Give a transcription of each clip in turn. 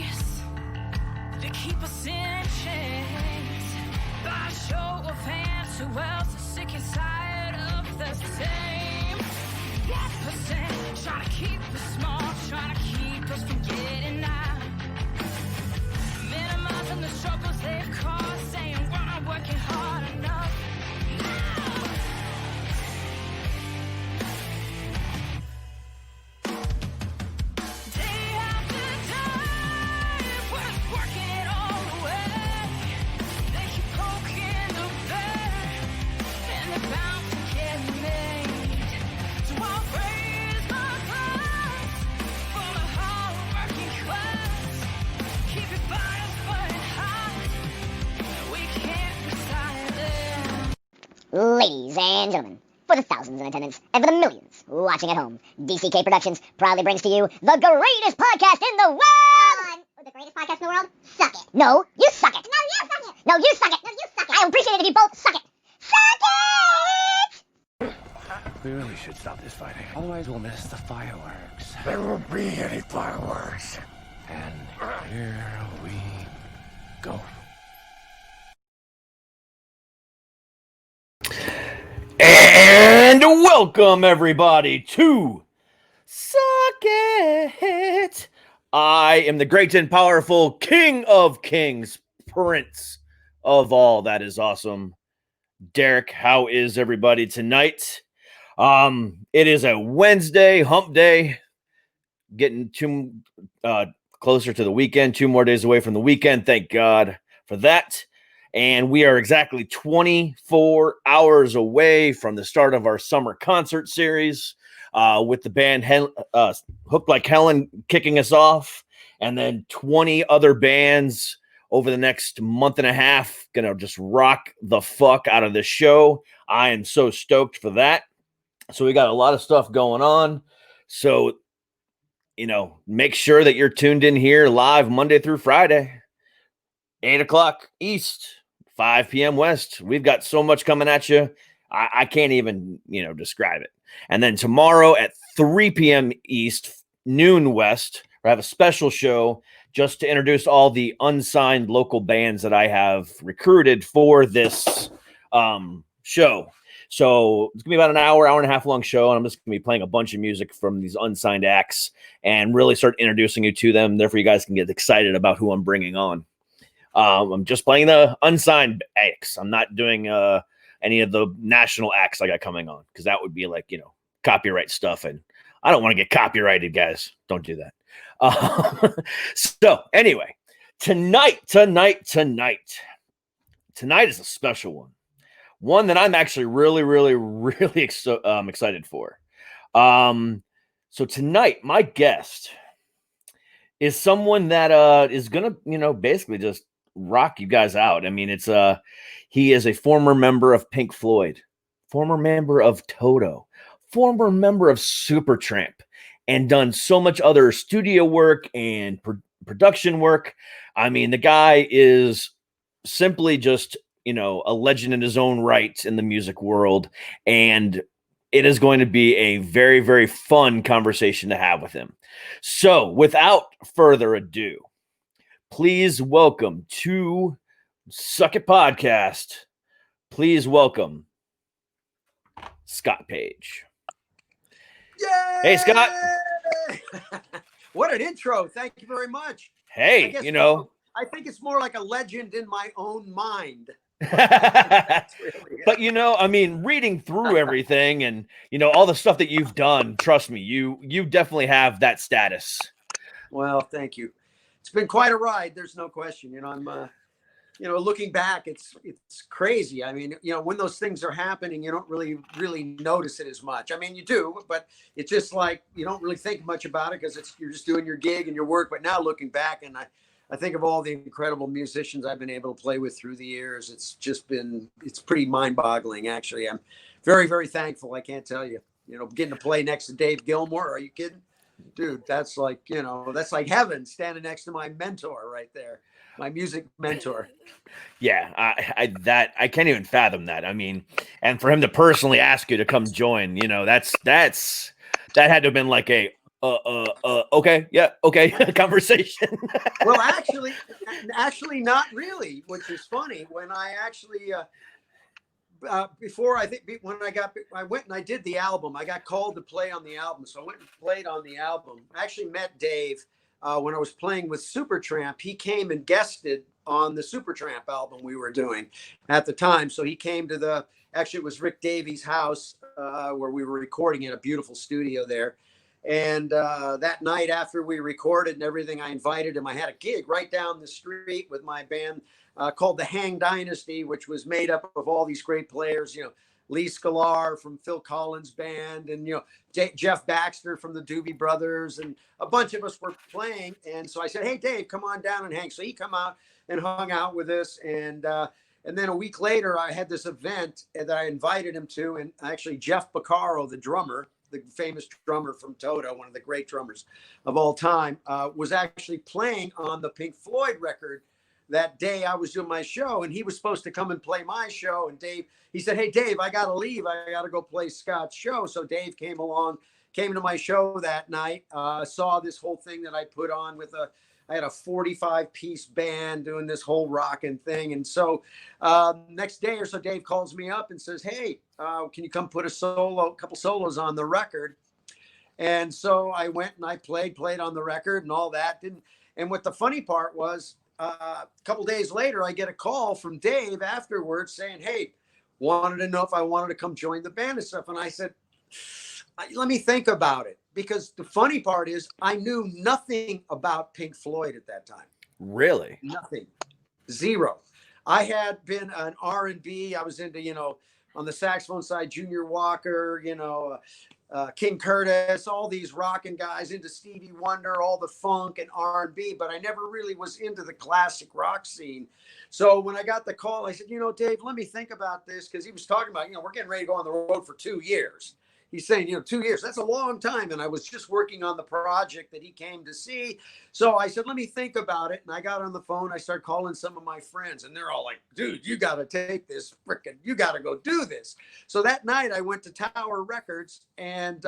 grace to keep us in chains. By a show of hands, who else is sick and tired of the same? 1% trying to keep us small, trying to keep us from getting out. Minimizing the struggles they've caused, saying we're not working hard enough. Ladies and gentlemen, for the thousands in attendance and for the millions watching at home, DCK Productions proudly brings to you the greatest podcast in the world! The greatest podcast in the world? Suck it. No, you suck it. No, you suck it. No, you suck it. No, you suck it. I appreciate it if you both suck it. Suck it! We really should stop this fighting. Otherwise we'll miss the fireworks. There won't be any fireworks. And here we go. And welcome everybody to Suck It. I am the great and powerful King of Kings, Prince of all that is awesome. Derek, how is everybody tonight? It is a Wednesday, hump day, getting closer to the weekend, 2 more days away from the weekend. Thank God for that. And we are exactly 24 hours away from the start of our summer concert series with the band Hooked Like Helen kicking us off. And then 20 other bands over the next month and a half going to just rock the fuck out of this show. I am so stoked for that. So we got a lot of stuff going on. So, make sure that you're tuned in here live Monday through Friday, 8 o'clock East, 5 p.m. West. We've got so much coming at you. I can't even, describe it. And then tomorrow at 3 p.m. East, noon West, we have a special show just to introduce all the unsigned local bands that I have recruited for this show. So it's going to be about an hour and a half long show, and I'm just going to be playing a bunch of music from these unsigned acts and really start introducing you to them. Therefore, you guys can get excited about who I'm bringing on. I'm just playing the unsigned acts. I'm not doing any of the national acts I got coming on because that would be like, copyright stuff. And I don't want to get copyrighted, guys. Don't do that. So anyway, tonight is a special one. One that I'm actually really excited for. So tonight, my guest is someone that is going to, basically just rock you guys out. I mean, he is a former member of Pink Floyd, former member of Toto, former member of Supertramp, and done so much other studio work and production work. I mean, the guy is simply just, a legend in his own right in the music world. And it is going to be a very, very fun conversation to have with him. So without further ado, please welcome to Suck It Podcast. Please welcome Scott Page. Yay! Hey, Scott. What an intro. Thank you very much. Hey, I think it's more like a legend in my own mind. But reading through everything and all the stuff that you've done, trust me, you definitely have that status. Well, thank you. It's been quite a ride. There's no question. I'm looking back, it's crazy. I mean, when those things are happening, you don't really notice it as much. I mean, you do, but it's just like you don't really think much about it because you're just doing your gig and your work. But now looking back, and I think of all the incredible musicians I've been able to play with through the years. It's pretty mind-boggling, actually. I'm very, very thankful. I can't tell you. Getting to play next to Dave Gilmour. Are you kidding? Dude, that's like heaven, standing next to my mentor right there, my music mentor. Yeah, I can't even fathom that. I mean, and for him to personally ask you to come join, that had to have been like a Okay, yeah, okay, conversation. Well, actually, not really, which is funny. When I actually, before I think when I went and I did the album. I got called to play on the album, so I went and played on the album. I actually met Dave when I was playing with Supertramp. He came and guested on the Supertramp album we were doing at the time. So he came to actually it was Rick Davies' house where we were recording in a beautiful studio there. And that night after we recorded and everything, I invited him. I had a gig right down the street with my band called the Hang Dynasty, which was made up of all these great players, Lee Sklar from Phil Collins' band, and Jeff Baxter from the Doobie Brothers, and a bunch of us were playing. And so I said, "Hey, Dave, come on down and hang." So he come out and hung out with us, and then a week later, I had this event that I invited him to, and actually Jeff Beccaro, the drummer, the famous drummer from Toto, one of the great drummers of all time, was actually playing on the Pink Floyd record that day I was doing my show, and he was supposed to come and play my show. And he said, "Hey, Dave, I got to leave. I got to go play Scott's show." So Dave came to my show that night, saw this whole thing that I put on I had a 45-piece band doing this whole rocking thing. And so next day or so, Dave calls me up and says, "Hey, can you come put a couple solos on the record?" And so I went and I played on the record and all that. And what the funny part was, a couple days later, I get a call from Dave afterwards saying, "Hey, wanted to know if I wanted to come join the band and stuff." And I said, "Let me think about it." Because the funny part is I knew nothing about Pink Floyd at that time. Really? Nothing. Zero. I had been an R&B. I was into, on the saxophone side, Junior Walker, King Curtis, all these rocking guys, into Stevie Wonder, all the funk and R&B, but I never really was into the classic rock scene. So when I got the call, I said, "Dave, let me think about this," because he was talking about, we're getting ready to go on the road for 2 years. He's saying, 2 years, that's a long time. And I was just working on the project that he came to see. So I said, "Let me think about it." And I got on the phone. I started calling some of my friends, and they're all like, "Dude, you got to take this you got to go do this." So that night I went to Tower Records and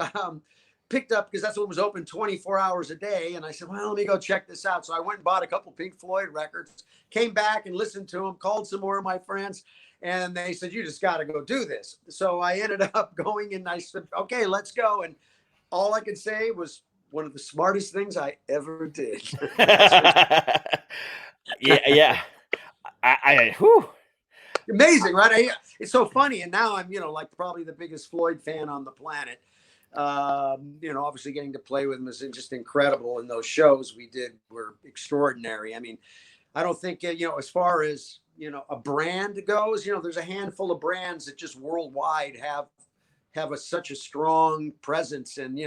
picked up, because that's what was open 24 hours a day. And I said, "Well, let me go check this out." So I went and bought a couple Pink Floyd records, came back and listened to them, called some more of my friends. And they said, "You just got to go do this." So I ended up going, and I said, "Okay, let's go." And all I could say was one of the smartest things I ever did. Yeah. Whew. Amazing, right? It's so funny. And now I'm, like probably the biggest Floyd fan on the planet. Obviously getting to play with him is just incredible. And those shows we did were extraordinary. I mean, I don't think, as far as, a brand goes, there's a handful of brands that just worldwide have such a strong presence. And,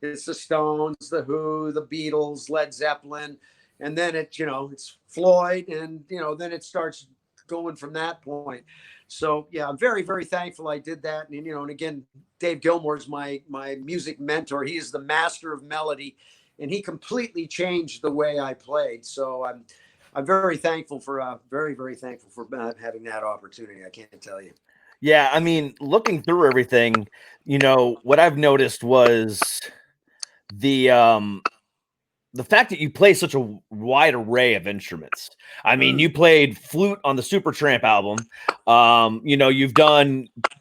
it's the Stones, the Who, the Beatles, Led Zeppelin. And then it's Floyd. And, then it starts going from that point. So, yeah, I'm very, very thankful I did that. And, and again, Dave Gilmour's my music mentor. He is the master of melody, and he completely changed the way I played. So I'm very thankful for having that opportunity. I can't tell you. Yeah, I mean, looking through everything, what I've noticed was the fact that you play such a wide array of instruments. I mean, you played flute on the Supertramp album. You've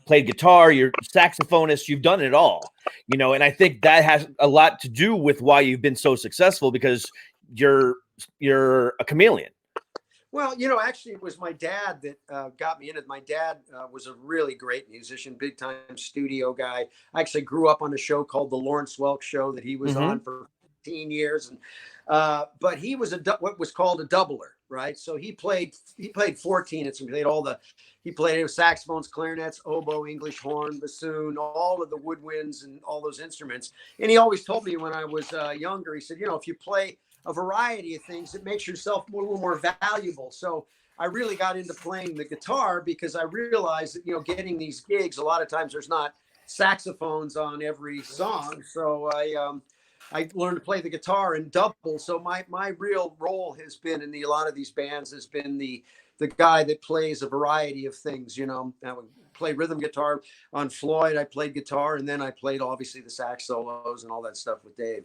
played guitar, you're a saxophonist, you've done it all. And I think that has a lot to do with why you've been so successful, because you're a chameleon. Well, actually, it was my dad that got me in it. My dad was a really great musician, big time studio guy. I actually grew up on a show called The Lawrence Welk Show that he was on for 15 years. And but he was what was called a doubler, right? So he played 14 instruments. He played saxophones, clarinets, oboe, English horn, bassoon, all of the woodwinds and all those instruments. And he always told me when I was younger, he said, if you play a variety of things, it makes yourself a little more valuable. So I really got into playing the guitar because I realized that, getting these gigs, a lot of times there's not saxophones on every song. So I learned to play the guitar and double. So my real role has been in a lot of these bands has been the guy that plays a variety of things. I would play rhythm guitar on Floyd. I played guitar, and then I played obviously the sax solos and all that stuff with Dave.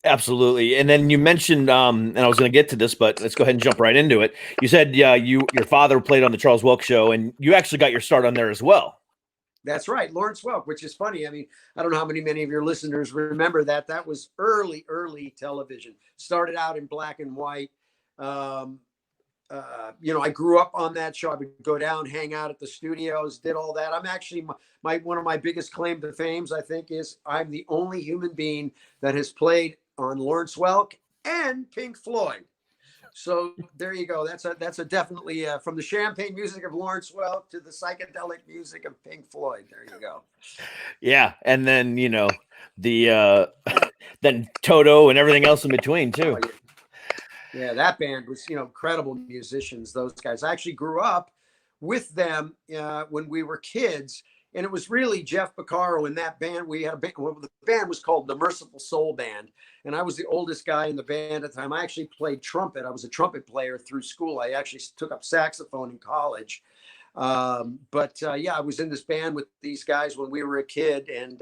Absolutely. And then you mentioned, and I was going to get to this, but let's go ahead and jump right into it. You said, your father played on the Charles Welk Show, and you actually got your start on there as well. That's right, Lawrence Welk, which is funny. I mean, I don't know how many of your listeners remember that. That was early television. Started out in black and white. Um, I grew up on that show. I would go down, hang out at the studios, did all that. I'm actually my one of my biggest claim to fame, I think, is I'm the only human being that has played on Lawrence Welk and Pink Floyd. So there you go. That's a definitely from the champagne music of Lawrence Welk to the psychedelic music of Pink Floyd. There you go. Yeah, and then the then Toto and everything else in between too. Oh, yeah, that band was incredible musicians. Those guys. I actually grew up with them when we were kids. And it was really Jeff Beccaro in that band. We had a band. Well, the band was called the Merciful Soul Band. And I was the oldest guy in the band at the time. I actually played trumpet. I was a trumpet player through school. I actually took up saxophone in college. I was in this band with these guys when we were a kid. And,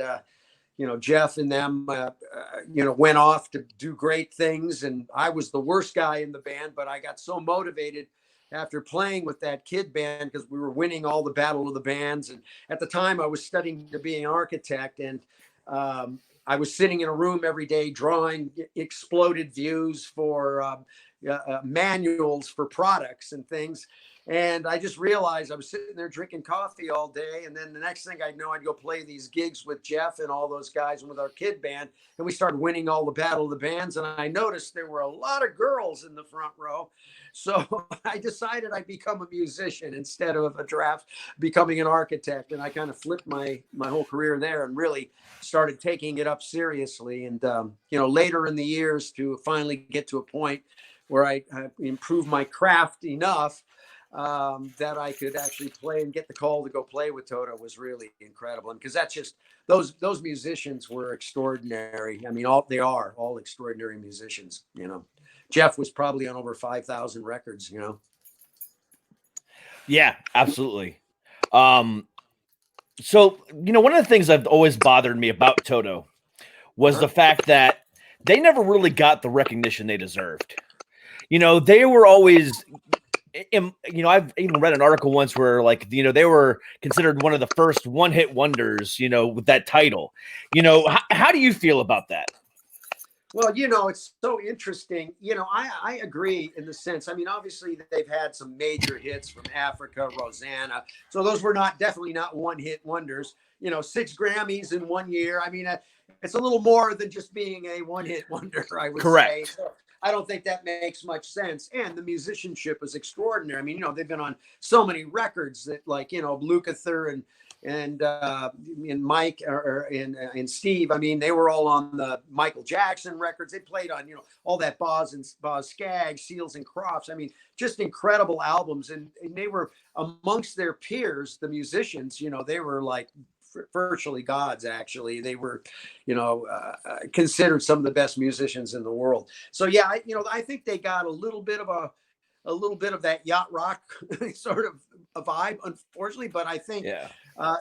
Jeff and them, went off to do great things. And I was the worst guy in the band, but I got so motivated after playing with that kid band because we were winning all the battle of the bands. And at the time I was studying to be an architect, and I was sitting in a room every day drawing exploded views for manuals for products and things. And I just realized I was sitting there drinking coffee all day. And then the next thing I know, I'd go play these gigs with Jeff and all those guys and with our kid band. And we started winning all the battle of the bands. And I noticed there were a lot of girls in the front row. So I decided I'd become a musician instead of becoming an architect. And I kind of flipped my whole career there and really started taking it up seriously. And, later in the years to finally get to a point where I improved my craft enough that I could actually play and get the call to go play with Toto was really incredible. And because that's just those musicians were extraordinary. I mean, they are all extraordinary musicians. Jeff was probably on over 5,000 records. Yeah, absolutely. So one of the things that always bothered me about Toto was the fact that they never really got the recognition they deserved. They were always. I've even read an article once where they were considered one of the first one-hit wonders, with that title. How do you feel about that? Well, it's so interesting. I agree in the sense, I mean, obviously they've had some major hits from Africa, Rosanna. So those were definitely not one-hit wonders, 6 Grammys in 1 year. I mean, it's a little more than just being a one-hit wonder, I would Correct. say. So I don't think that makes much sense. And the musicianship is extraordinary. I mean, they've been on so many records that Lukather and Mike and Steve. I mean, they were all on the Michael Jackson records. They played on, all that Boz Scaggs, Seals and Crofts. I mean, just incredible albums. And they were amongst their peers, the musicians, they were like virtually gods. Actually, they were considered some of the best musicians in the world. So yeah, I think they got a little bit of that yacht rock sort of a vibe, unfortunately. But I think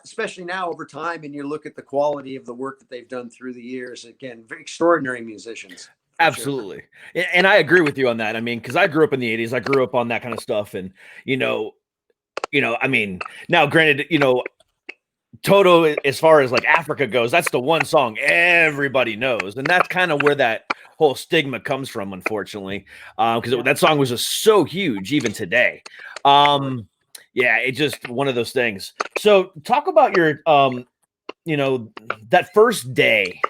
especially now over time, and you look at the quality of the work that they've done through the years, again, very extraordinary musicians. Absolutely. Sure. And I agree with you on that. I mean, because I grew up in the 80s, I grew up on that kind of stuff. And, I mean, now granted, Toto, as far as Africa goes, that's the one song everybody knows. And that's kind of where that whole stigma comes from, unfortunately, because that song was just so huge even today. Yeah, it's just one of those things. So talk about your, that first day,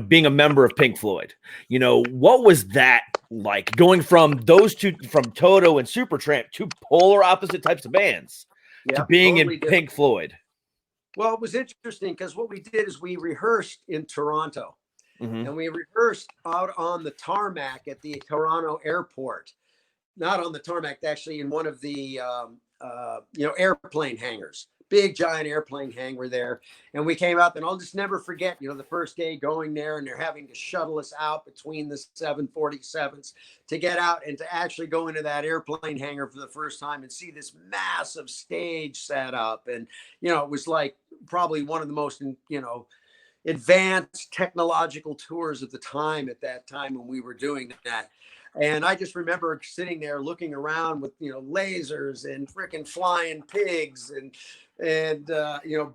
being a member of Pink Floyd. What was that like, going from those two, from Toto and Supertramp, two polar opposite types of bands, to being totally in Pink Floyd? Well, it was interesting because what we did is we rehearsed in Toronto. Mm-hmm. And we rehearsed out on the tarmac at the Toronto airport. Not on the tarmac, actually in one of the airplane hangars. Big giant airplane hangar there. And we came up, and I'll just never forget, the first day going there, and they're having to shuttle us out between the 747s to get out and to actually go into that airplane hangar for the first time and see this massive stage set up. And, it was like probably one of the most, advanced technological tours at the time, at that time when we were doing that. And I just remember sitting there looking around with, lasers and freaking flying pigs and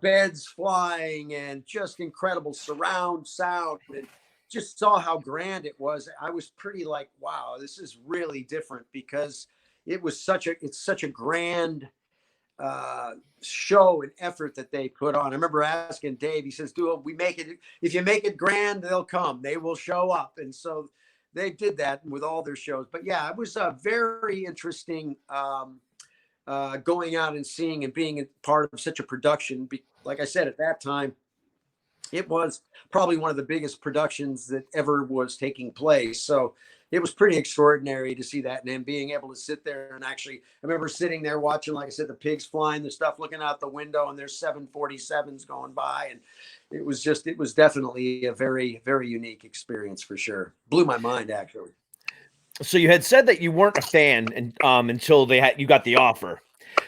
beds flying and just incredible surround sound, and just saw how grand it was. I was pretty like, wow, this is really different, because it's such a grand show and effort that they put on. I remember asking Dave, he says, if you make it grand, they'll come, they will show up. And so they did that with all their shows. But yeah, it was very interesting going out and seeing and being a part of such a production. Like I said, at that time, it was probably one of the biggest productions that ever was taking place. So it was pretty extraordinary to see that. And then being able to sit there and actually, I remember sitting there watching, like I said, the pigs flying, the stuff, looking out the window, and there's 747s going by. And it was definitely a very, very unique experience for sure. Blew my mind, actually. So you had said that you weren't a fan until you got the offer.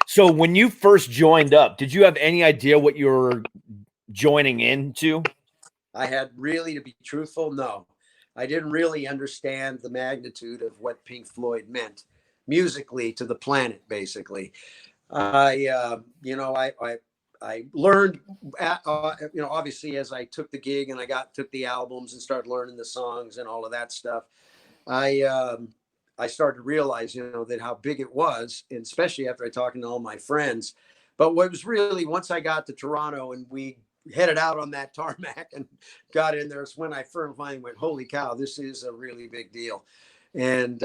So when you first joined up, did you have any idea what you were joining into? I had really, to be truthful, no. I didn't really understand the magnitude of what Pink Floyd meant musically to the planet, basically. I learned, obviously, as I took the gig and took the albums and started learning the songs and all of that stuff, I started to realize, that how big it was, and especially after I talking to all my friends. But what was really, once I got to Toronto and we headed out on that tarmac and got in there, is when I finally went, holy cow, this is a really big deal. And,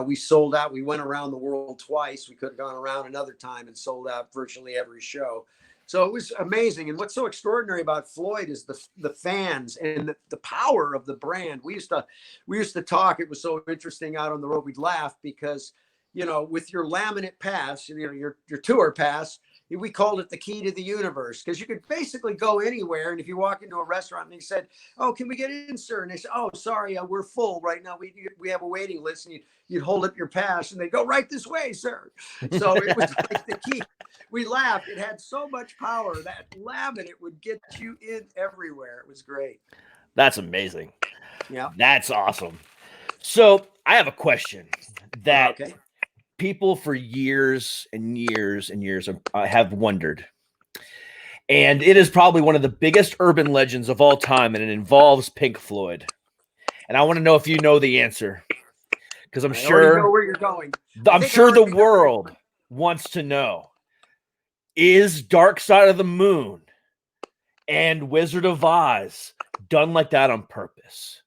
we sold out. We went around the world twice. We could have gone around another time and sold out virtually every show. So it was amazing. And what's so extraordinary about Floyd is the fans and the power of the brand. We used to talk. It was so interesting out on the road. We'd laugh because, with your laminate pass, your tour pass, we called it the key to the universe, because you could basically go anywhere. And if you walk into a restaurant and they said, "Oh, can we get in, sir?" And they said, "Oh, sorry, we're full right now. We have a waiting list." And you'd hold up your pass and they go, "Right this way, sir." So it was like the key. We laughed. It had so much power. That laminate would get you in everywhere. It was great. That's amazing. Yeah. That's awesome. So I have a question that people for years and years and years have wondered. And it is probably one of the biggest urban legends of all time, and it involves Pink Floyd. And I want to know if you know the answer, because I'm sure know where you're going. I'm sure the world wants to know. Is Dark Side of the Moon and Wizard of Oz done like that on purpose?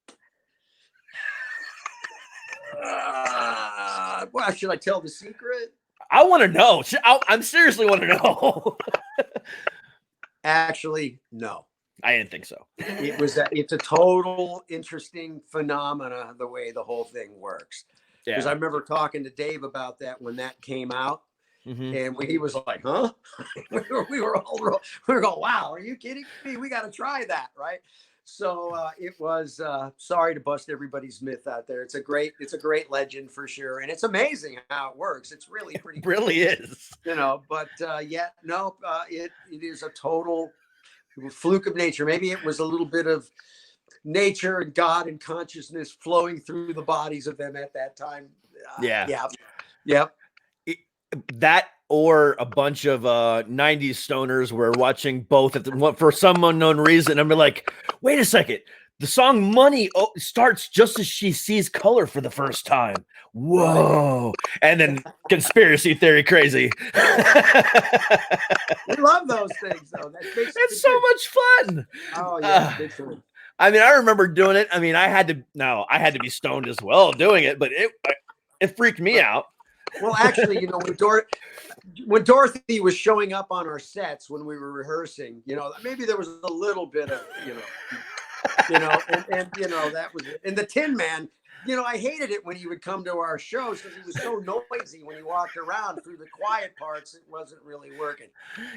Well, should I tell the secret? I want to know. I'm seriously want to know. Actually, no. I didn't think so. It's a total interesting phenomena, the way the whole thing works. Because I remember talking to Dave about that when that came out. Mm-hmm. And he was like, huh? we were going, wow, are you kidding me? We got to try that, right? So it was, sorry to bust everybody's myth out there. It's a great legend for sure. And it's amazing how it works. It's really pretty. It really is. But it is a total fluke of nature. Maybe it was a little bit of nature and God and consciousness flowing through the bodies of them at that time. Yeah. That or a bunch of 90s stoners were watching both for some unknown reason. I'm like, wait a second. The song Money starts just as she sees color for the first time. Whoa. And then conspiracy theory crazy. We love those things, though. It's so much fun. Oh, yeah. I mean, I remember doing it. I mean, I had to be stoned as well doing it, but it freaked me out. Well, actually, when Dorothy was showing up on our sets when we were rehearsing, maybe there was a little bit of, and that was it. And the Tin Man, I hated it when he would come to our shows because he was so noisy when he walked around through the quiet parts. It wasn't really working.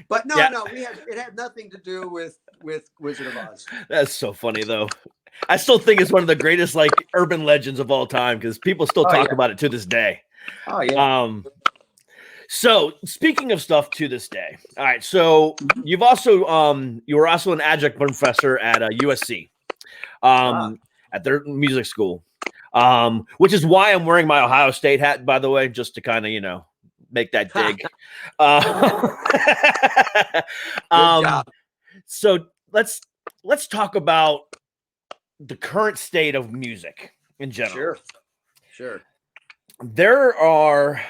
But it had nothing to do with Wizard of Oz. That's so funny, though. I still think it's one of the greatest urban legends of all time because people still talk about it to this day. Oh yeah. So speaking of stuff to this day, all right. So you were also an adjunct professor at USC, at their music school, which is why I'm wearing my Ohio State hat, by the way, just to kind of make that dig. Good job. So let's talk about the current state of music in general. Sure. There are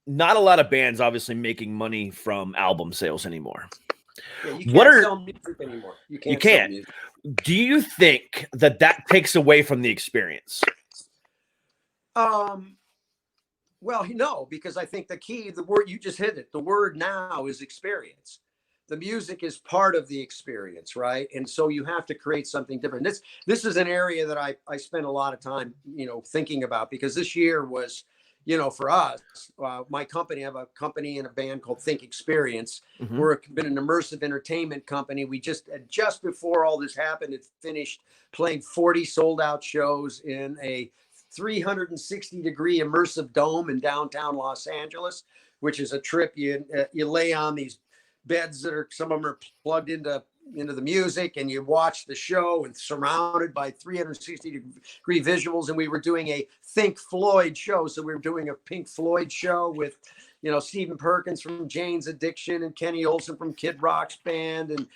not a lot of bands obviously making money from album sales anymore. Yeah, you can't sell music anymore. You can't. Sell music. Do you think that takes away from the experience? Well, no, because I think the word you just hit it. The word now is experience. The music is part of the experience, right? And so you have to create something different. This is an area that I spent a lot of time, thinking about, because this year was, for us, my company, I have a company and a band called Think Experience. Mm-hmm. We're been an immersive entertainment company. We just before all this happened, it finished playing 40 sold out shows in a 360-degree immersive dome in downtown Los Angeles, which is a trip. You lay on these beds that some of them are plugged into the music, and you watch the show and surrounded by 360-degree visuals. And we were doing a Think Floyd show. So we were doing a Pink Floyd show with, Stephen Perkins from Jane's Addiction and Kenny Olson from Kid Rock's band, and,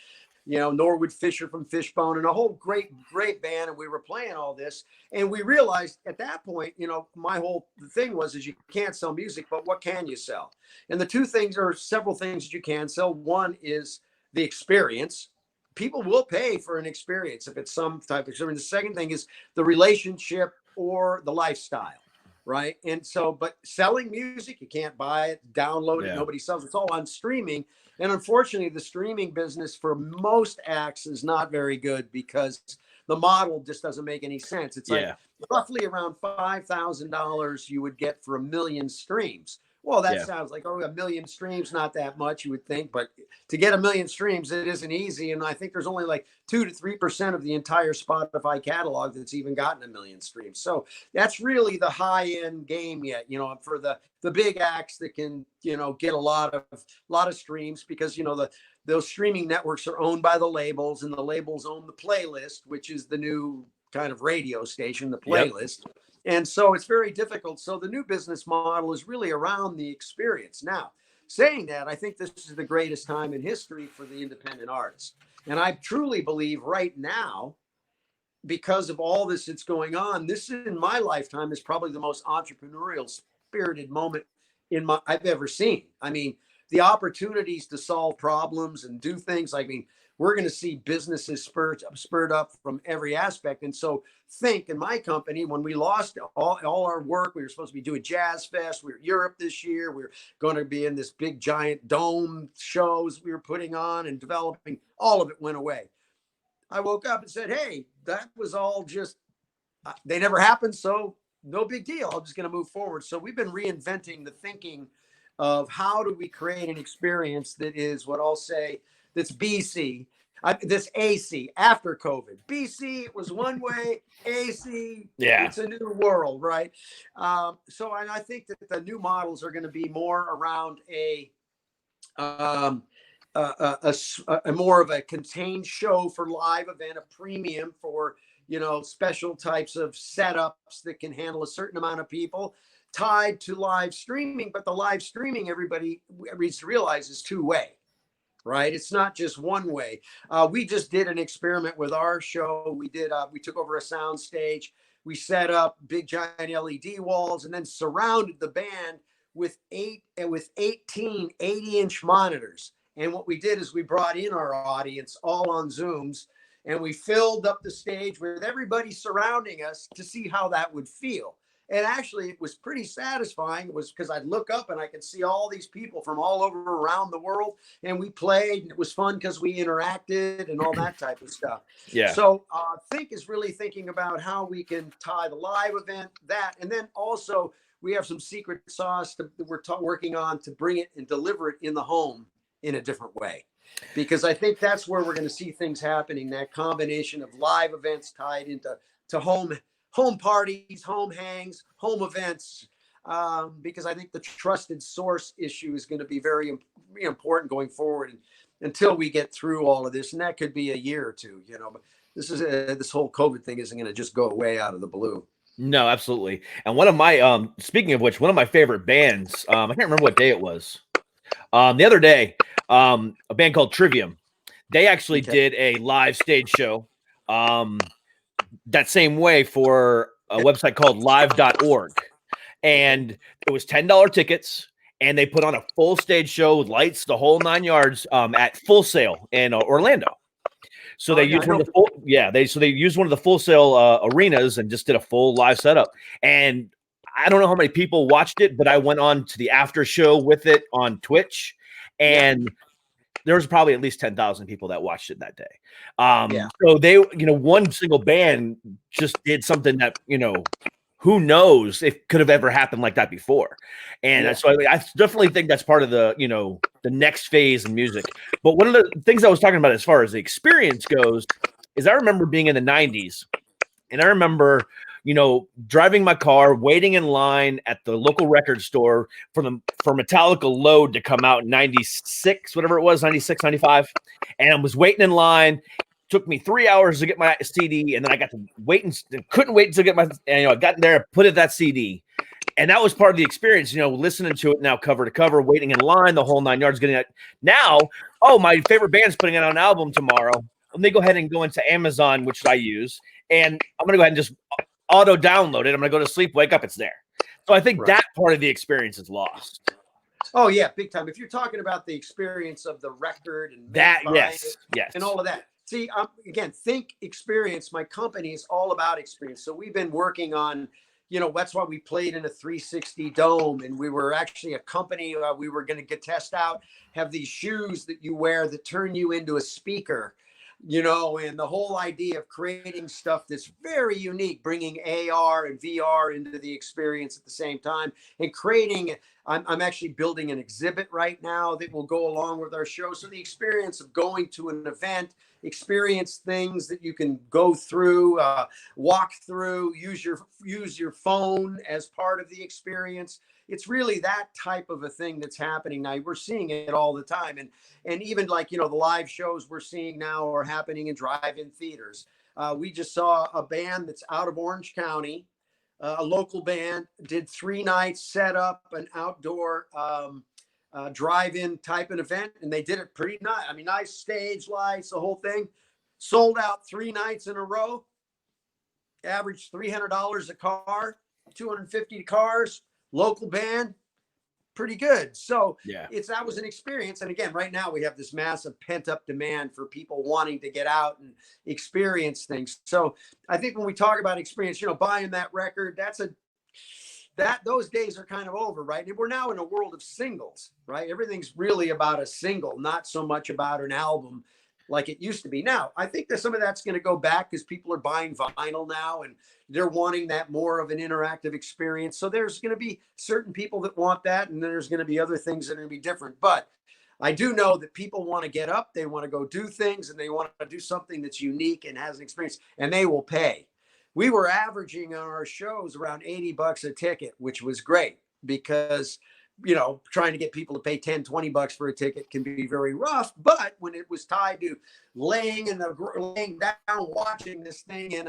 Norwood Fisher from Fishbone, and a whole great band. And we were playing all this, and we realized at that point, my whole thing is you can't sell music, but what can you sell? And the two things are several things that you can sell. One is the experience. People will pay for an experience if it's some type of experience. The second thing is the relationship or the lifestyle, right? And so, but selling music, you can't buy it, download it. Nobody sells it. It's all on streaming. And unfortunately, the streaming business for most acts is not very good, because the model just doesn't make any sense. It's like roughly around $5,000 you would get for 1 million streams. Well, that sounds like, 1 million streams, not that much, you would think. But to get 1 million streams, it isn't easy. And I think there's only like 2 to 3% of the entire Spotify catalog that's even gotten 1 million streams. So that's really the high end game yet, for the big acts that can, get a lot of streams, because, those streaming networks are owned by the labels, and the labels own the playlist, which is the new kind of radio station, the playlist. Yep. And so it's very difficult. So the new business model is really around the experience. Now, saying that, I think this is the greatest time in history for the independent artists. And I truly believe right now, because of all this that's going on, this in my lifetime is probably the most entrepreneurial spirited moment I've ever seen. I mean, the opportunities to solve problems and do things. We're going to see businesses spurred up from every aspect. And so Think, in my company, when we lost all our work, we were supposed to be doing Jazz Fest. We were in Europe this year. We were going to be in this big giant dome shows we were putting on and developing. All of it went away. I woke up and said, hey, that was all just, they never happened. So no big deal. I'm just going to move forward. So we've been reinventing the thinking of how do we create an experience that is what I'll say, that's BC, this AC after COVID. BC, it was one way. AC, it's a new world, right? So I think that the new models are going to be more around a more of a contained show for live event, a premium for, special types of setups that can handle a certain amount of people, tied to live streaming. But the live streaming, everybody needs to realize, is two-way. Right? It's not just one way. We just did an experiment with our show. We took over a sound stage. We set up big giant LED walls and then surrounded the band with 18 80-inch monitors. And what we did is we brought in our audience all on Zooms, and we filled up the stage with everybody surrounding us to see how that would feel. And actually, it was pretty satisfying. It was because I'd look up and I could see all these people from all over around the world. And we played, and it was fun because we interacted and all that type of stuff. Yeah. So Think is really thinking about how we can tie the live event, that. And then also we have some secret sauce that we're working on to bring it and deliver it in the home in a different way. Because I think that's where we're going to see things happening, that combination of live events tied into home parties, home hangs, home events. because I think the trusted source issue is going to be very important going forward, and until we get through all of this, and that could be a year or two, but this whole COVID thing isn't going to just go away out of the blue. No, absolutely. And one of my speaking of which, one of my favorite bands, I can't remember what day it was. The other day, a band called Trivium, they actually did a live stage show that same way for a website called live.org. And it was $10 tickets, and they put on a full stage show with lights, the whole 9 yards, at Full Sail in Orlando. So they used one of the they used one of the Full Sail arenas and just did a full live setup. And I don't know how many people watched it, but I went on to the after show with it on Twitch, and there was probably at least 10,000 people that watched it that day. So they, one single band just did something that, who knows if could have ever happened like that before. And so I definitely think that's part of the, the next phase in music. But one of the things I was talking about as far as the experience goes is I remember being in the 90s, and I remember, driving my car, waiting in line at the local record store for Metallica Load to come out in 96, whatever it was, 96, 95. And I was waiting in line. Took me 3 hours to get my CD, and then I got to wait and couldn't wait to get my, I got in there, put it that CD. And that was part of the experience, listening to it now cover to cover, waiting in line, the whole 9 yards, getting it. Now, my favorite band's putting out an album tomorrow. Let me go ahead and go into Amazon, which I use, and I'm going to go ahead and just auto download it. I'm going to go to sleep, wake up, it's there. So I think that part of the experience is lost. Oh yeah, big time. If you're talking about the experience of the record and that, yes, and all of that. See, again, Think Experience, my company is all about experience. So we've been working on, that's why we played in a 360 dome, and we were actually a company. We were going to test out, have these shoes that you wear that turn you into a speaker, and the whole idea of creating stuff that's very unique, bringing AR and VR into the experience at the same time, and creating, I'm actually building an exhibit right now that will go along with our show. So the experience of going to an event, experience things that you can go through, walk through, use your phone as part of the experience. It's really that type of a thing that's happening now. We're seeing it all the time. And even like, the live shows we're seeing now are happening in drive-in theaters. We just saw a band that's out of Orange County, a local band, did 3 nights, set up an outdoor drive-in type of event, and they did it pretty nice. I mean, nice stage lights, the whole thing. Sold out 3 nights in a row. Averaged $300 a car, 250 cars. Local band, pretty good. So that was an experience. And again, right now we have this massive pent-up demand for people wanting to get out and experience things. So I think when we talk about experience, buying that record, those days are kind of over, right? And we're now in a world of singles, right? Everything's really about a single, not so much about an album like it used to be. Now, I think that some of that's going to go back because people are buying vinyl now and they're wanting that more of an interactive experience. So there's going to be certain people that want that, and there's going to be other things that are going to be different. But I do know that people want to get up, they want to go do things, and they want to do something that's unique and has an experience, and they will pay. We were averaging on our shows around $80 a ticket, which was great because trying to get people to pay $10, $20 for a ticket can be very rough. But when it was tied to laying down, watching this thing, and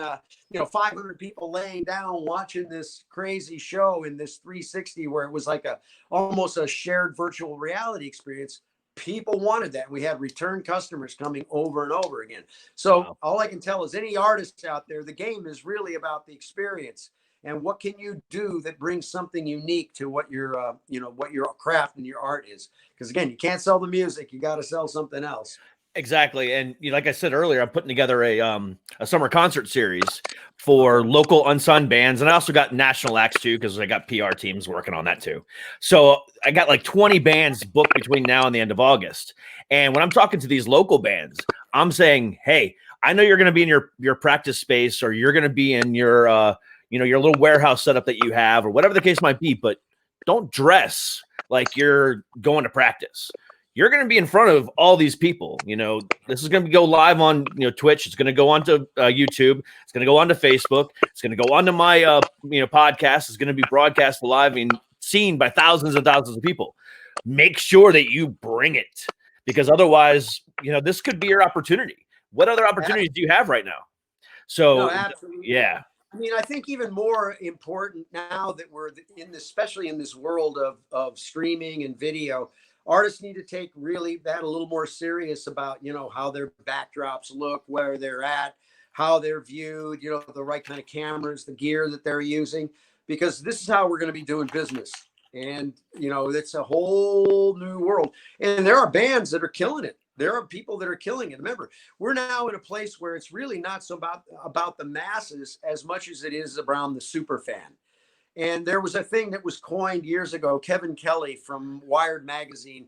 500 people laying down, watching this crazy show in this 360, where it was like almost a shared virtual reality experience, people wanted that. We had return customers coming over and over again. So all I can tell is any artists out there, the game is really about the experience. And what can you do that brings something unique to what your, what your craft and your art is? Because again, you can't sell the music; you got to sell something else. Exactly, and like I said earlier, I'm putting together a summer concert series for local unsigned bands, and I also got national acts too because I got PR teams working on that too. So I got like 20 bands booked between now and the end of August. And when I'm talking to these local bands, I'm saying, hey, I know you're going to be in your practice space, or you're going to be in your your little warehouse setup that you have, or whatever the case might be, but don't dress like you're going to practice. You're going to be in front of all these people. This is going to go live on, Twitch. It's going to go onto YouTube. It's going to go onto Facebook. It's going to go onto my, podcast. It's going to be broadcast live in seen by thousands and thousands of people. Make sure that you bring it, because otherwise, this could be your opportunity. What other opportunities do you have right now? So, no, absolutely. yeah. I mean, I think even more important now that we're in this, especially in this world of streaming and video, artists need to take really that a little more serious about, how their backdrops look, where they're at, how they're viewed, the right kind of cameras, the gear that they're using, because this is how we're going to be doing business. And, it's a whole new world. And there are bands that are killing it. There are people that are killing it. Remember, we're now in a place where it's really not so about the masses as much as it is around the super fan. And there was a thing that was coined years ago, Kevin Kelly from Wired Magazine.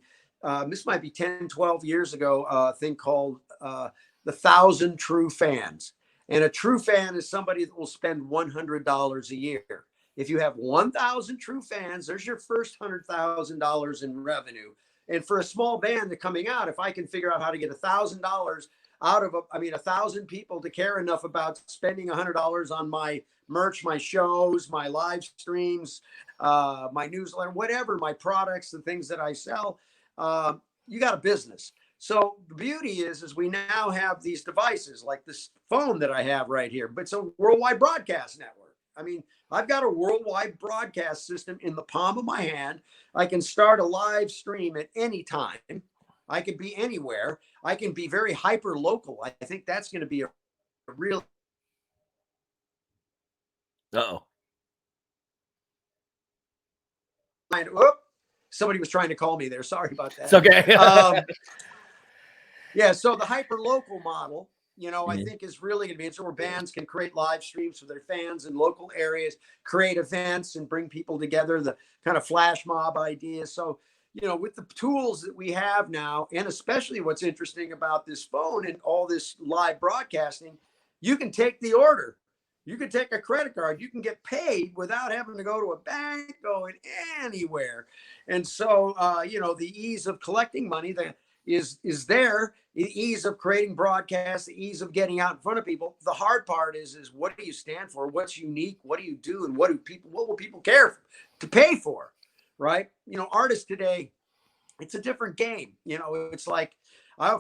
This might be 10, 12 years ago, a thing called the 1,000 True Fans. And a true fan is somebody that will spend $100 a year. If you have 1,000 true fans, there's your first $100,000 in revenue. And for a small band that's coming out, if I can figure out how to get $1,000 out of 1,000 people to care enough about spending $100 on my merch, my shows, my live streams, my newsletter, whatever, my products, the things that I sell, you got a business. So the beauty is we now have these devices like this phone that I have right here, but it's a worldwide broadcast network. I mean, I've got a worldwide broadcast system in the palm of my hand. I can start a live stream at any time. I can be anywhere. I can be very hyper local. I think that's going to be a real. Uh-oh. Whoop. Somebody was trying to call me there. Sorry about that. It's okay. Yeah. So the hyper local model, I think is really going to be so where bands can create live streams for their fans in local areas, create events and bring people together, the kind of flash mob idea. So, with the tools that we have now, and especially what's interesting about this phone and all this live broadcasting, you can take the order. You can take a credit card. You can get paid without having to go to a bank, going anywhere. And so, the ease of collecting money that is there, the ease of creating broadcasts, the ease of getting out in front of people. The hard part is what do you stand for? What's unique? What do you do? And what will people care to pay for? Right? Artists today, it's a different game. It's like,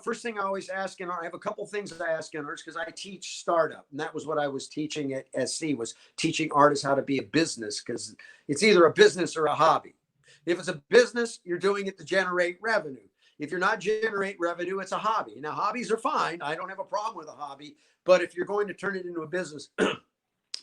first thing I always ask, I have a couple things that I ask in artists because I teach startup. And that was what I was teaching at SC, was teaching artists how to be a business, because it's either a business or a hobby. If it's a business, you're doing it to generate revenue. If you're not generate revenue, it's a hobby. Now, hobbies are fine. I don't have a problem with a hobby. But if you're going to turn it into a business,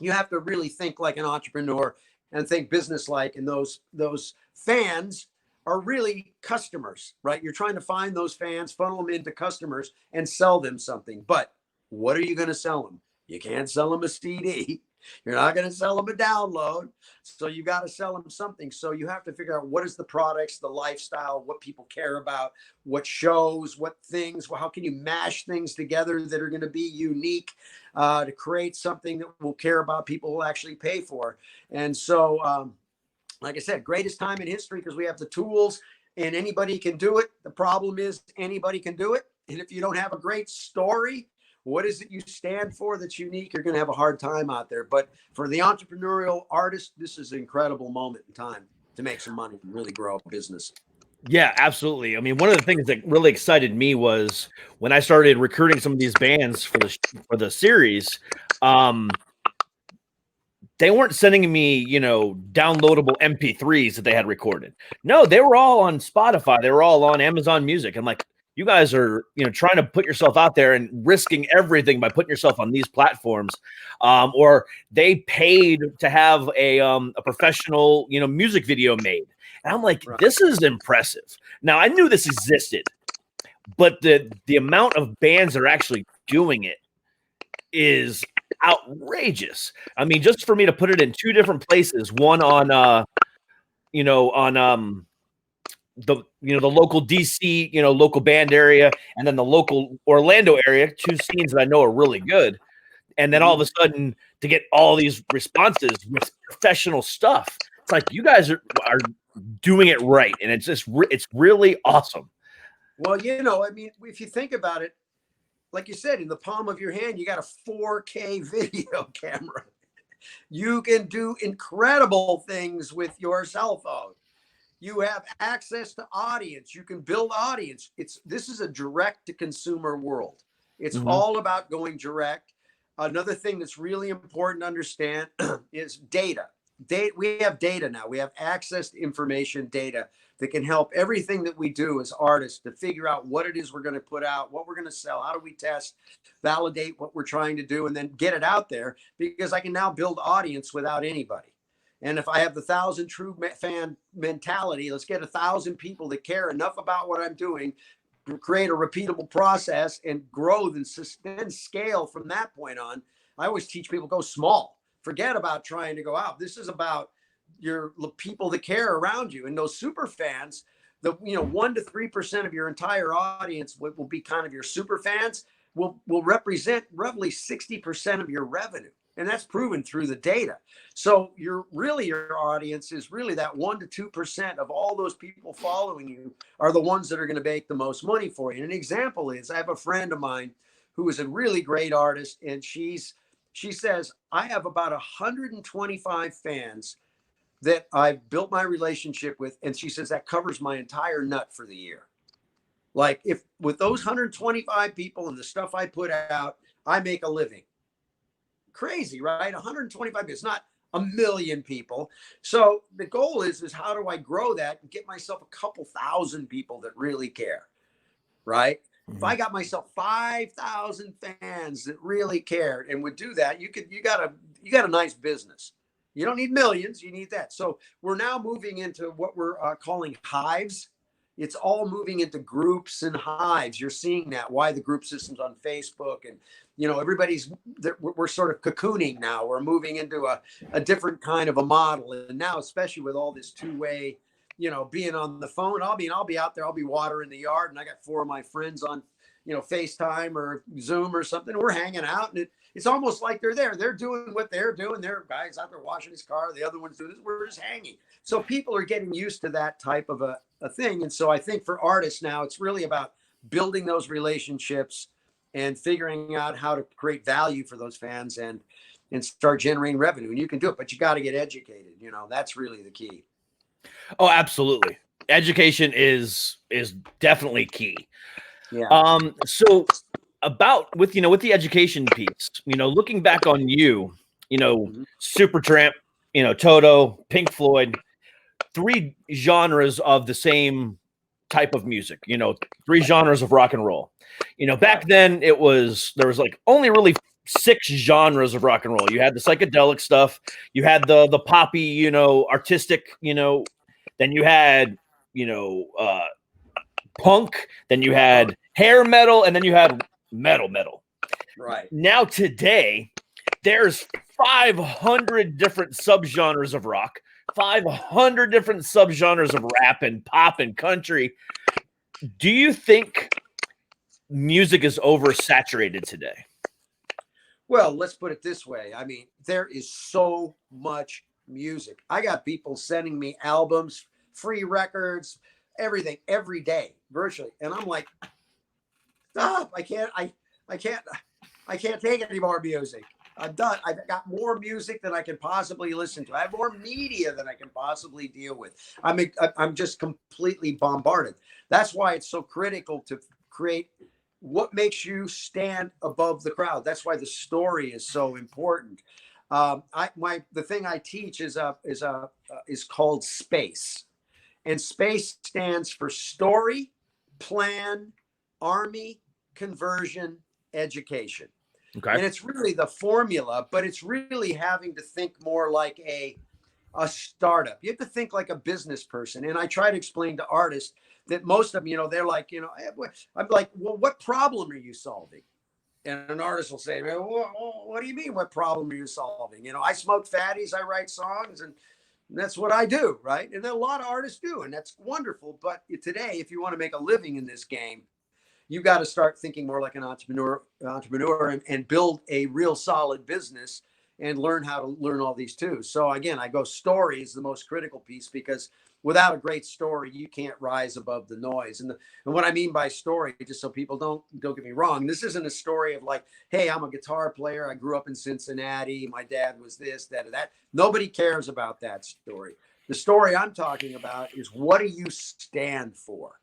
you have to really think like an entrepreneur and think business-like. And those fans are really customers, right? You're trying to find those fans, funnel them into customers, and sell them something. But what are you going to sell them? You can't sell them a CD. You're not going to sell them a download. So you got to sell them something. So you have to figure out what is the products, the lifestyle, what people care about, what shows, what things, how can you mash things together that are going to be unique to create something that will care about, people will actually pay for. And so, like I said, greatest time in history because we have the tools and anybody can do it. The problem is anybody can do it. And if you don't have a great story, what is it you stand for that's unique? You're going to have a hard time out there. But for the entrepreneurial artist, this is an incredible moment in time to make some money and really grow a business. Yeah, absolutely. I mean, one of the things that really excited me was when I started recruiting some of these bands for the series. They weren't sending me, downloadable MP3s that they had recorded. No, they were all on Spotify. They were all on Amazon Music. I'm like, you guys are, trying to put yourself out there and risking everything by putting yourself on these platforms. Or they paid to have a professional, music video made. And I'm like, This is impressive. Now, I knew this existed, but the amount of bands that are actually doing it is outrageous. I mean, just for me to put it in two different places, one on, the local DC, local band area, and then the local Orlando area, two scenes that I know are really good. And then all of a sudden to get all these responses with professional stuff, it's like you guys are doing it right. And it's really awesome. Well, I mean, if you think about it, like you said, in the palm of your hand, you got a 4K video camera. You can do incredible things with your cell phone. You have access to audience. You can build audience. This is a direct to consumer world. It's all about going direct. Another thing that's really important to understand is data. We have data now. We have access to information, data that can help everything that we do as artists to figure out what it is we're going to put out, what we're going to sell, how do we test, validate what we're trying to do, and then get it out there, because I can now build audience without anybody. And if I have the 1,000 true fan mentality, let's get 1,000 people that care enough about what I'm doing, create a repeatable process, and grow and then scale from that point on. I always teach people, go small. Forget about trying to go out. This is about your people that care around you. And those super fans, the 1 to 3% of your entire audience will be kind of your super fans, will represent roughly 60% of your revenue. And that's proven through the data. So your audience is really that 1 to 2% of all those people following you are the ones that are going to make the most money for you. And an example is, I have a friend of mine who is a really great artist, and she says, I have about 125 fans that I've built my relationship with. And she says that covers my entire nut for the year. Like, if with those 125 people and the stuff I put out, I make a living. Crazy, right? 125, it's not a million people. So the goal is how do I grow that and get myself a couple thousand people that really care, right? If I got myself 5,000 fans that really cared and would do that, you got a nice business. You don't need millions, you need that. So we're now moving into what we're calling hives. It's all moving into groups and hives. You're seeing that, why the group systems on Facebook, and we're sort of cocooning now. We're moving into a different kind of a model. And now, especially with all this two-way, being on the phone, I'll be out there, I'll be watering the yard, and I got 4 of my friends on, FaceTime or Zoom or something. We're hanging out, and it's almost like they're there. They're doing what they're doing. There are guys out there washing his car. The other one's doing this. We're just hanging. So people are getting used to that type of a thing. And so I think for artists now, it's really about building those relationships and figuring out how to create value for those fans and start generating revenue. And you can do it, but you got to get educated. That's really the key. Oh, absolutely. Education is definitely key. Yeah. So with the education piece, looking back on Supertramp, Toto, Pink Floyd, 3 genres of the same type of music, 3 genres of rock and roll. Back then there was like only really 6 genres of rock and roll. You had the psychedelic stuff, you had the poppy, artistic, then you had, punk, then you had hair metal, and then you had metal. Right. Now today, there's 500 different subgenres of rock, 500 different subgenres of rap and pop and country. Do you think music is oversaturated today? Well, let's put it this way. I mean, there is so much music. I got people sending me albums, free records, everything, every day, virtually. And I'm like, stop. I can't take any more music. I'm done. I've got more music than I can possibly listen to. I have more media than I can possibly deal with. I'm just completely bombarded. That's why it's so critical to create what makes you stand above the crowd. That's why the story is so important. The thing I teach is called SPACE, and SPACE stands for story, plan, army, conversion, education. Okay. And it's really the formula, but it's really having to think more like a startup. You have to think like a business person. And I try to explain to artists that most of them, they're like, I'm like, well, what problem are you solving? And an artist will say, well, what do you mean? What problem are you solving? I smoke fatties, I write songs, and that's what I do, right? And a lot of artists do, and that's wonderful. But today, if you want to make a living in this game, you got to start thinking more like an entrepreneur and build a real solid business and learn how to learn all these too. So again, I go story is the most critical piece, because without a great story, you can't rise above the noise. And what I mean by story, just so people don't get me wrong, this isn't a story of like, hey, I'm a guitar player, I grew up in Cincinnati, my dad was this, that, or that. Nobody cares about that story. The story I'm talking about is, what do you stand for?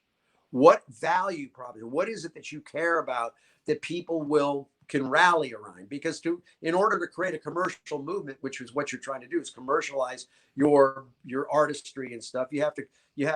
What value proposition? What is it that you care about that people can rally around? Because in order to create a commercial movement, which is what you're trying to do, is commercialize your artistry and stuff, you have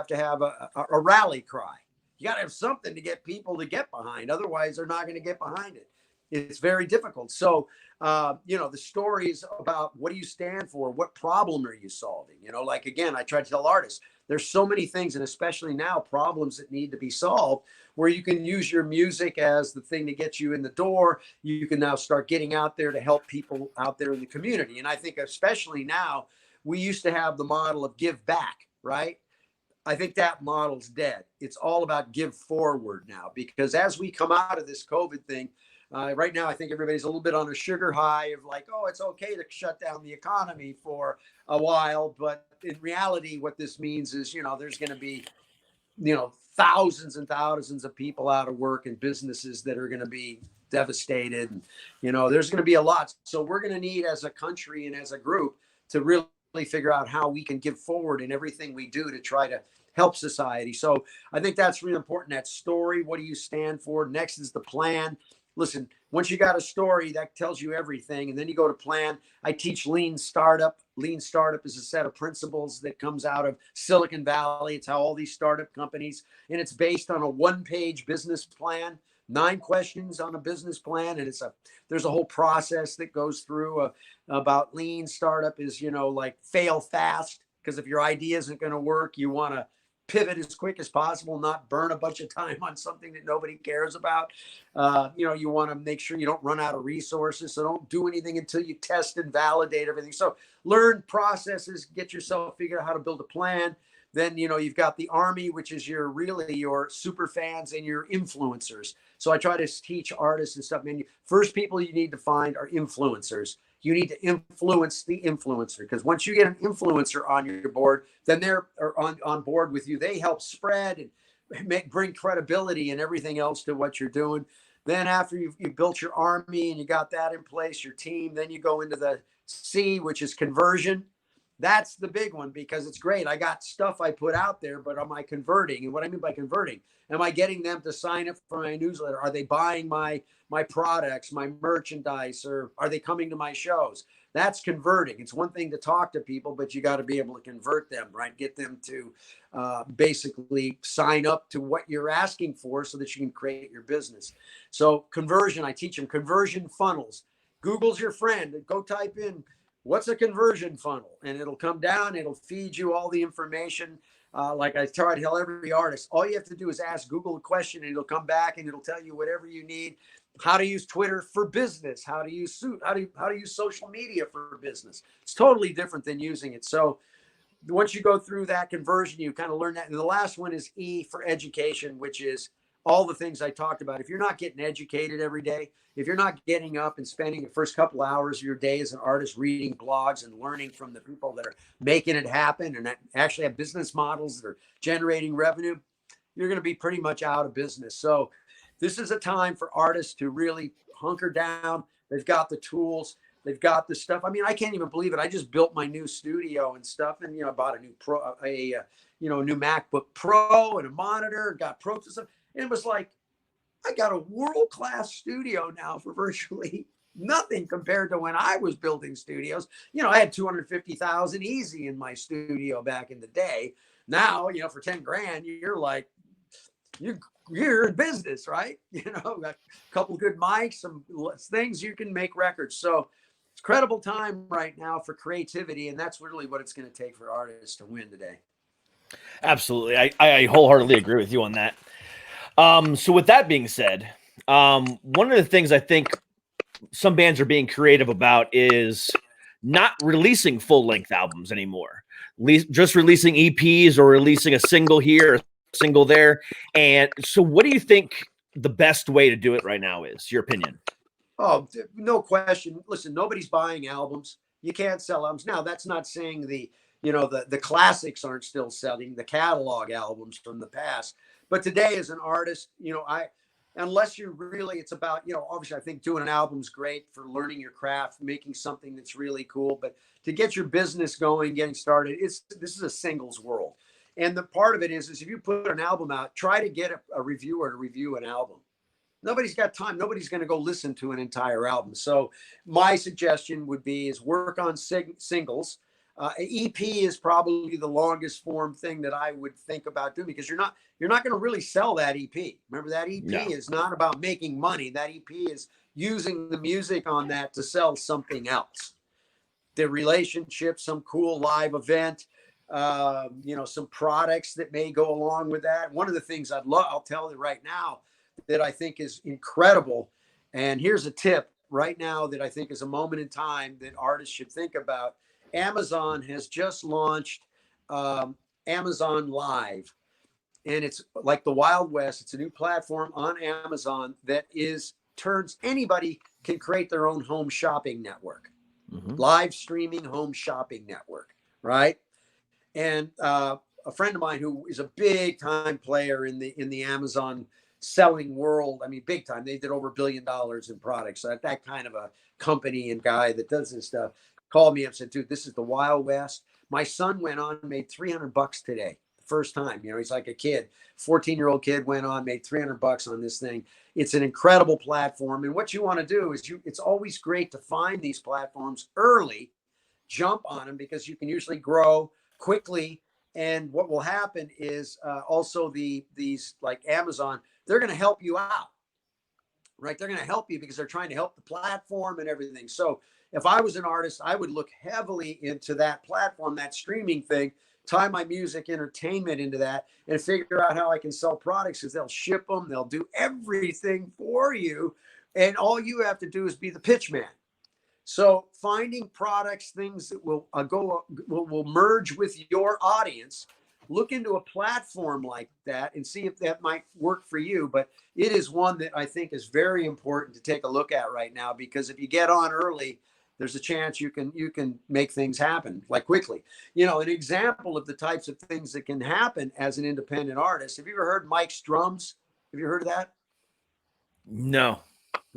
to have a rally cry. You got to have something to get people to get behind. Otherwise, they're not going to get behind it. It's very difficult. So, the stories about, what do you stand for? What problem are you solving? Like, again, I try to tell artists, there's so many things, and especially now, problems that need to be solved, where you can use your music as the thing to get you in the door. You can now start getting out there to help people out there in the community. And I think especially now, we used to have the model of give back, right? I think that model's dead. It's all about give forward now, because as we come out of this COVID thing, right now, I think everybody's a little bit on a sugar high of like, oh, it's okay to shut down the economy for a while. But in reality, what this means is, there's going to be, thousands and thousands of people out of work, and businesses that are going to be devastated. And, there's going to be a lot. So we're going to need, as a country and as a group, to really figure out how we can give forward in everything we do to try to help society. So I think that's really important. That story, what do you stand for? Next is the plan. Listen, once you got a story, that tells you everything. And then you go to plan. I teach lean startup. Lean startup is a set of principles that comes out of Silicon Valley. It's how all these startup companies, and it's based on a 1-page business plan, 9 questions on a business plan. And there's a whole process that goes through about lean startup is, like, fail fast. Because if your idea isn't going to work, you want to pivot as quick as possible, not burn a bunch of time on something that nobody cares about. You want to make sure you don't run out of resources. So don't do anything until you test and validate everything. So learn processes, get yourself, figure out how to build a plan. Then, you've got the army, which is your super fans and your influencers. So I try to teach artists and stuff, man. First people you need to find are influencers. You need to influence the influencer, because once you get an influencer on your board, then they're on board with you. They help spread and bring credibility and everything else to what you're doing. Then after you've built your army and you got that in place, your team, then you go into the C, which is conversion. That's the big one, because it's great. I got stuff I put out there, but am I converting? And what I mean by converting, am I getting them to sign up for my newsletter? Are they buying my products, my merchandise, or are they coming to my shows? That's converting. It's one thing to talk to people, but you got to be able to convert them, right? Get them to basically sign up to what you're asking for so that you can create your business. So conversion, I teach them conversion funnels. Google's your friend. Go type in, what's a conversion funnel? And it'll come down, it'll feed you all the information. Like I try to tell every artist, all you have to do is ask Google a question, and it'll come back and it'll tell you whatever you need. How to use Twitter for business, how to use social media for business. It's totally different than using it. So once you go through that conversion, you kind of learn that. And the last one is E, for education, which is all the things I talked about. If you're not getting educated every day, if you're not getting up and spending the first couple hours of your day as an artist reading blogs and learning from the people that are making it happen and that actually have business models that are generating revenue, you're going to be pretty much out of business. So this is a time for artists to really hunker down. They've got the tools. They've got the stuff. I mean, I can't even believe it. I just built my new studio and stuff, and I bought a new new MacBook Pro and a monitor. Got Pro stuff, and it was like, I got a world-class studio now for virtually nothing compared to when I was building studios. I had 250,000 easy in my studio back in the day. Now, for 10 grand, you're like, you're in business, right? Got a couple good mics, some things, you can make records. So it's a credible time right now for creativity. And that's really what it's going to take for artists to win today. Absolutely. I wholeheartedly agree with you on that. So with that being said, one of the things I think some bands are being creative about is not releasing full-length albums anymore. Just releasing EPs or releasing a single here, a single there. And so what do you think the best way to do it right now is, your opinion? Oh, no question. Listen, nobody's buying albums. You can't sell albums. Now, that's not saying the classics aren't still selling, the catalog albums from the past. But today as an artist, unless you really, it's about, obviously I think doing an album's great for learning your craft, making something that's really cool. But to get your business going, getting started, this is a singles world. And the part of it is if you put an album out, try to get a reviewer to review an album. Nobody's got time. Nobody's going to go listen to an entire album. So my suggestion would be is work on singles. EP is probably the longest form thing that I would think about doing, because you're not going to really sell that EP. Remember, that EP is not about making money. That EP is using the music on that to sell something else. The relationship, some cool live event, some products that may go along with that. One of the things I'll tell you right now that I think is incredible. And here's a tip right now that I think is a moment in time that artists should think about. Amazon has just launched Amazon Live, and it's like the Wild West. It's a new platform on Amazon that turns anybody can create their own home shopping network, live streaming home shopping network, right? And a friend of mine who is a big time player in the Amazon selling world, I mean, big time. They did over $1 billion in products. So that kind of a company and guy that does this stuff called me up and said, dude, this is the Wild West. My son went on and made $300 today. First time, he's like a kid, 14-year-old kid went on, made $300 on this thing. It's an incredible platform. And what you want to do is it's always great to find these platforms early, jump on them, because you can usually grow quickly. And what will happen is also these like Amazon, they're going to help you out, right? They're going to help you because they're trying to help the platform and everything. So if I was an artist, I would look heavily into that platform, that streaming thing, tie my music entertainment into that, and figure out how I can sell products, because they'll ship them. They'll do everything for you. And all you have to do is be the pitch man. So finding products, things that will merge with your audience. Look into a platform like that and see if that might work for you. But it is one that I think is very important to take a look at right now, because if you get on early, there's a chance you can make things happen like quickly. An example of the types of things that can happen as an independent artist. Have you ever heard Mike's Drums? Have you heard of that? No.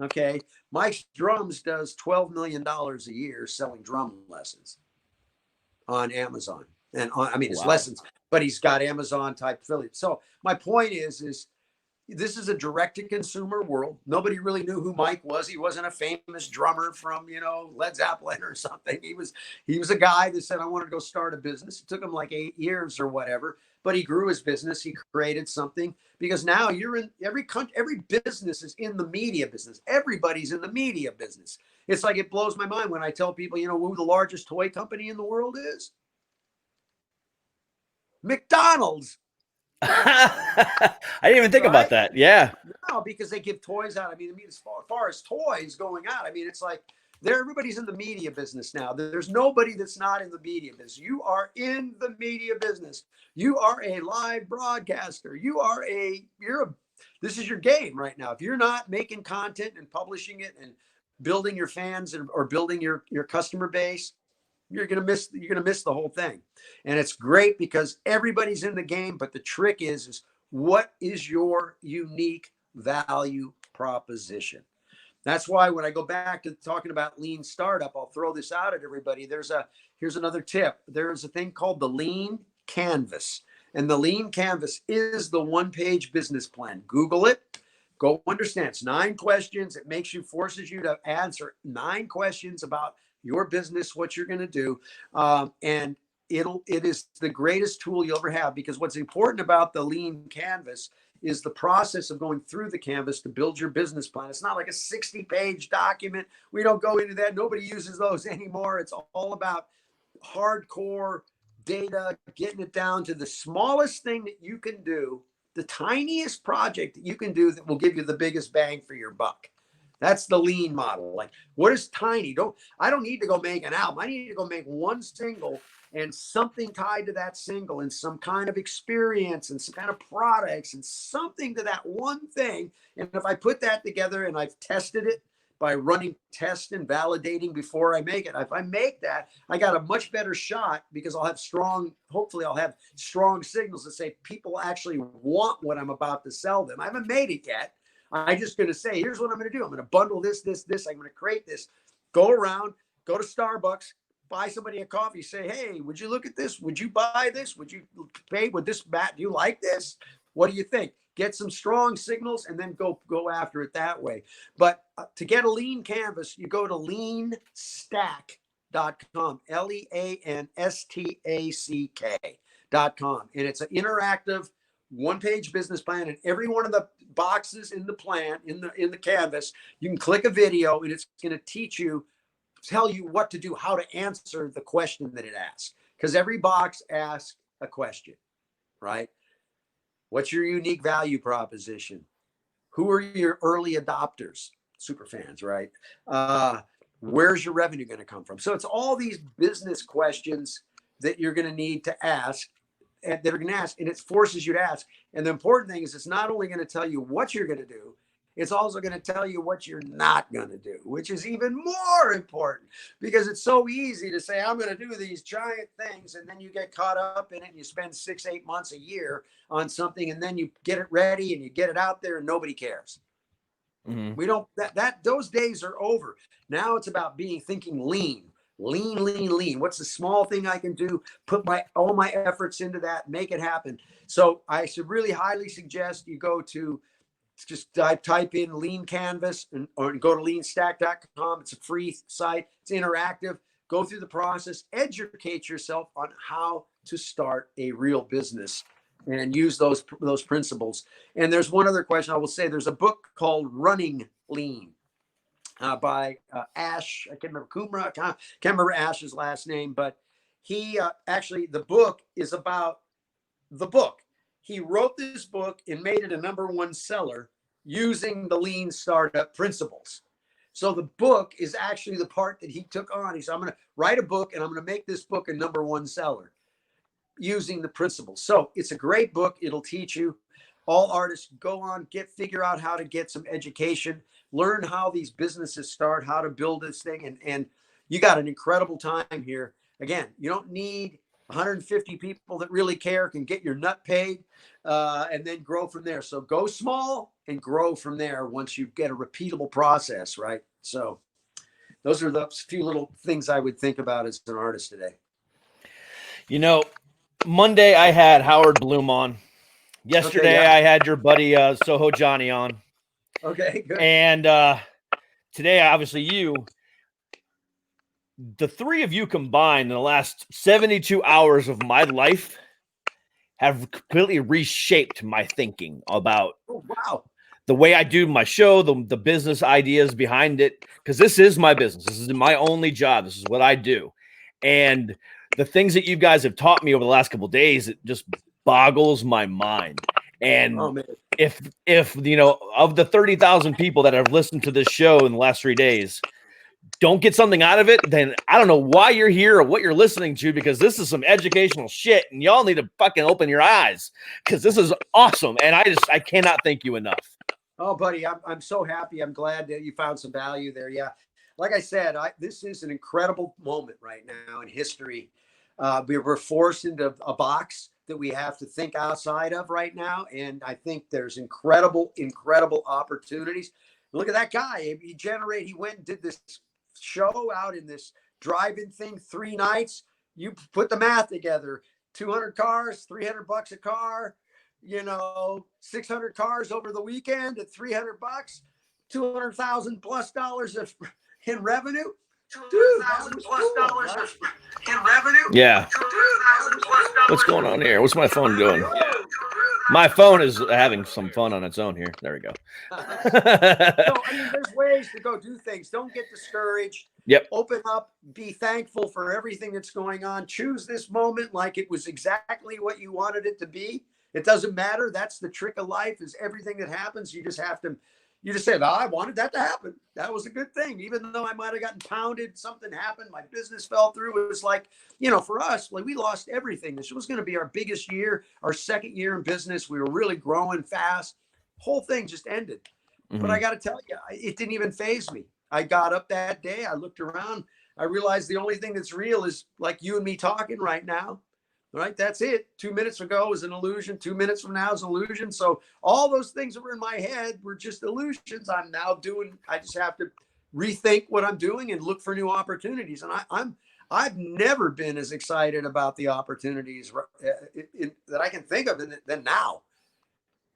Okay. Mike's Drums does $12 million a year selling drum lessons on Amazon. And his lessons, but he's got Amazon type affiliates. So my point is this is a direct to consumer world. Nobody really knew who Mike was. He wasn't a famous drummer from, Led Zeppelin or something. He was a guy that said, I wanted to go start a business. It took him like 8 years or whatever, but he grew his business. He created something, because now you're in every country, every business is in the media business. Everybody's in the media business. It's like, it blows my mind when I tell people, who the largest toy company in the world is? McDonald's. I didn't even think about that. Yeah. No, because they give toys out. As far as toys going out, it's like everybody's in the media business now. There's nobody that's not in the media business. You are in the media business. You are a live broadcaster. This is your game right now. If you're not making content and publishing it and building your fans or building your customer base, you're gonna miss the whole thing. And it's great because everybody's in the game, but the trick is what is your unique value proposition? That's why when I go back to talking about lean startup, I'll throw this out at everybody. Here's another tip. There's a thing called the lean canvas, and the lean canvas is the one-page business plan. Google it. Go understand. It's 9 questions. It forces you to answer 9 questions about your business, what you're going to do. And it is the greatest tool you'll ever have, because what's important about the lean canvas is the process of going through the canvas to build your business plan. It's not like a 60-page document. We don't go into that. Nobody uses those anymore. It's all about hardcore data, getting it down to the smallest thing that you can do, the tiniest project that you can do that will give you the biggest bang for your buck. That's the lean model. Like, what is tiny? I don't need to go make an album. I need to go make one single and something tied to that single and some kind of experience and some kind of products and something to that one thing. And if I put that together and I've tested it by running tests and validating before I make it. If I make that, I got a much better shot because hopefully I'll have strong signals that say people actually want what I'm about to sell them. I haven't made it yet. I'm just going to say, here's what I'm going to do. I'm going to bundle this. I'm going to create this, go around, go to Starbucks, buy somebody a coffee, say, hey, would you look at this? Would you buy this? Would you pay with this bat? Do you like this? What do you think? Get some strong signals and then go after it that way. But to get a lean canvas, you go to leanstack.com, leanstack.com. And it's an interactive one-page business plan. And every one of the boxes in the plan, in the canvas, you can click a video and it's going to tell you what to do, how to answer the question that it asks. Because every box asks a question, right? What's your unique value proposition? Who are your early adopters? Super fans, right? Where's your revenue going to come from? So it's all these business questions that you're going to need to ask, and that are going to ask, and it forces you to ask. And the important thing is it's not only going to tell you what you're going to do, it's also going to tell you what you're not going to do, which is even more important because it's so easy to say, I'm going to do these giant things. And then you get caught up in it and you spend 6-8 months a year on something. And then you get it ready and you get it out there and nobody cares. Mm-hmm. We don't, those days are over. Now it's about thinking lean. What's the small thing I can do? Put all my efforts into that, make it happen. So I should really highly suggest you go to, just type in lean canvas or go to leanstack.com. It's a free site. It's interactive. Go through the process, educate yourself on how to start a real business and use those principles. And there's one other question I will say. There's a book called Running Lean by Ash. I can't remember Kumra. Can't remember Ash's last name, but he actually, the book is about the book. He wrote this book and made it a #1 seller using the lean startup principles. So the book is actually the part that he took on. He said, I'm going to write a book and I'm going to make this book a #1 seller using the principles. So it's a great book. It'll teach you. All artists go on, figure out how to get some education, learn how these businesses start, how to build this thing. And you got an incredible time here. Again, you don't need 150 people that really care, can get your nut paid, and then grow from there. So go small and grow from there once you get a repeatable process, right? So those are the few little things I would think about as an artist today. You know, Monday I had Howard Bloom on. Yesterday I had your buddy Soho Johnny on. Okay, good. And today, obviously, the three of you combined in the last 72 hours of my life have completely reshaped my thinking about the way I do my show, the business ideas behind it, because this is my business. This is my only job. This is what I do. And the things that you guys have taught me over the last couple of days, it just boggles my mind. And if of the 30,000 people that have listened to this show in the last 3 days, don't get something out of it, then I don't know why you're here or what you're listening to, because this is some educational shit and y'all need to fucking open your eyes because this is awesome. And I cannot thank you enough. Oh, buddy, I'm so happy. I'm glad that you found some value there. Yeah. Like I said, this is an incredible moment right now in history. We're forced into a box that we have to think outside of right now. And I think there's incredible opportunities. Look at that guy. He went and did this show out in this drive-in thing 3 nights. You put the math together, 200 cars, $300 a car, 600 cars over the weekend at $300, $200,000 plus in revenue. $2,000+ in revenue. Yeah. What's going on here? What's my phone doing? My phone is having some fun on its own here. There we go. There's ways to go do things. Don't get discouraged. Yep. Open up. Be thankful for everything that's going on. Choose this moment like it was exactly what you wanted it to be. It doesn't matter. That's the trick of life, is everything that happens, you just say, I wanted that to happen. That was a good thing. Even though I might have gotten pounded, something happened, my business fell through. It was like, for us, we lost everything. This was going to be our biggest year, our second year in business. We were really growing fast. Whole thing just ended. Mm-hmm. But I got to tell you, it didn't even faze me. I got up that day, I looked around, I realized the only thing that's real is like you and me talking right now. Right? That's it. 2 minutes ago was an illusion. 2 minutes from now is an illusion. So all those things that were in my head were just illusions. I just have to rethink what I'm doing and look for new opportunities. And I've never been as excited about the opportunities that I can think of than now.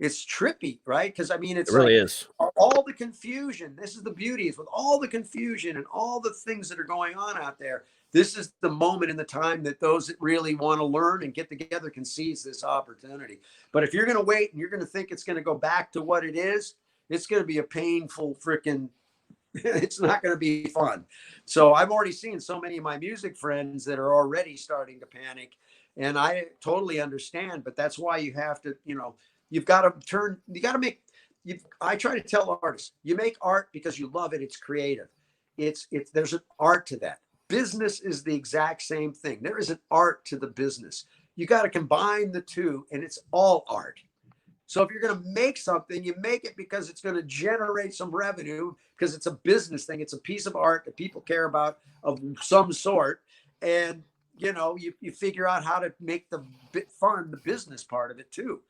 It's trippy, right? Because I mean, it's It really like is. all the confusion. This is the beauty is with all the confusion and all the things that are going on out there. This is the moment in the time that those that really want to learn and get together can seize this opportunity. But if you're going to wait and you're going to think it's going to go back to what it is, it's going to be a painful freaking. It's not going to be fun. So I've already seen so many of my music friends that are already starting to panic, and I totally understand. But that's why you have to, you've got to make. I try to tell artists, you make art because you love it. It's creative. There's an art to that. Business is the exact same thing. There is an art to the business. You got to combine the two, and it's all art. So if you're going to make something, you make it because it's going to generate some revenue, because it's a business thing. It's a piece of art that people care about of some sort. And, you figure out how to make the business part of it too.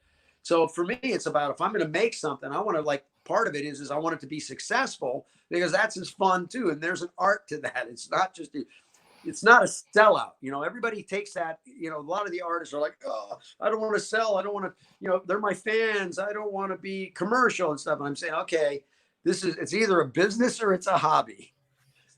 So for me, it's about, if I'm going to make something, I want to part of it is I want it to be successful, because that's as fun too. And there's an art to that. It's not a sellout. Everybody takes that, a lot of the artists are like, oh, I don't want to sell. I don't want to, they're my fans. I don't want to be commercial and stuff. And I'm saying, okay, it's either a business or it's a hobby.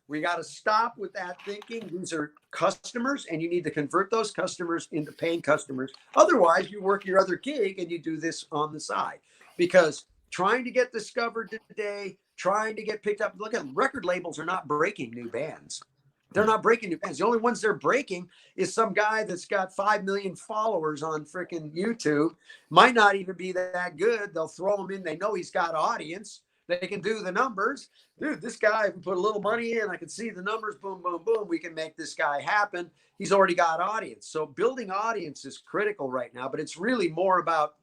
We got to stop with that thinking. These are customers, and you need to convert those customers into paying customers. Otherwise, you work your other gig and you do this on the side, because trying to get discovered today, trying to get picked up. Look at record labels are not breaking new bands. They're not breaking new bands. The only ones they're breaking is some guy that's got 5 million followers on freaking YouTube. Might not even be that good. They'll throw him in. They know he's got audience. They can do the numbers. Dude, this guy, if we put a little money in, I can see the numbers. Boom, boom, boom. We can make this guy happen. He's already got audience. So building audience is critical right now, but it's really more about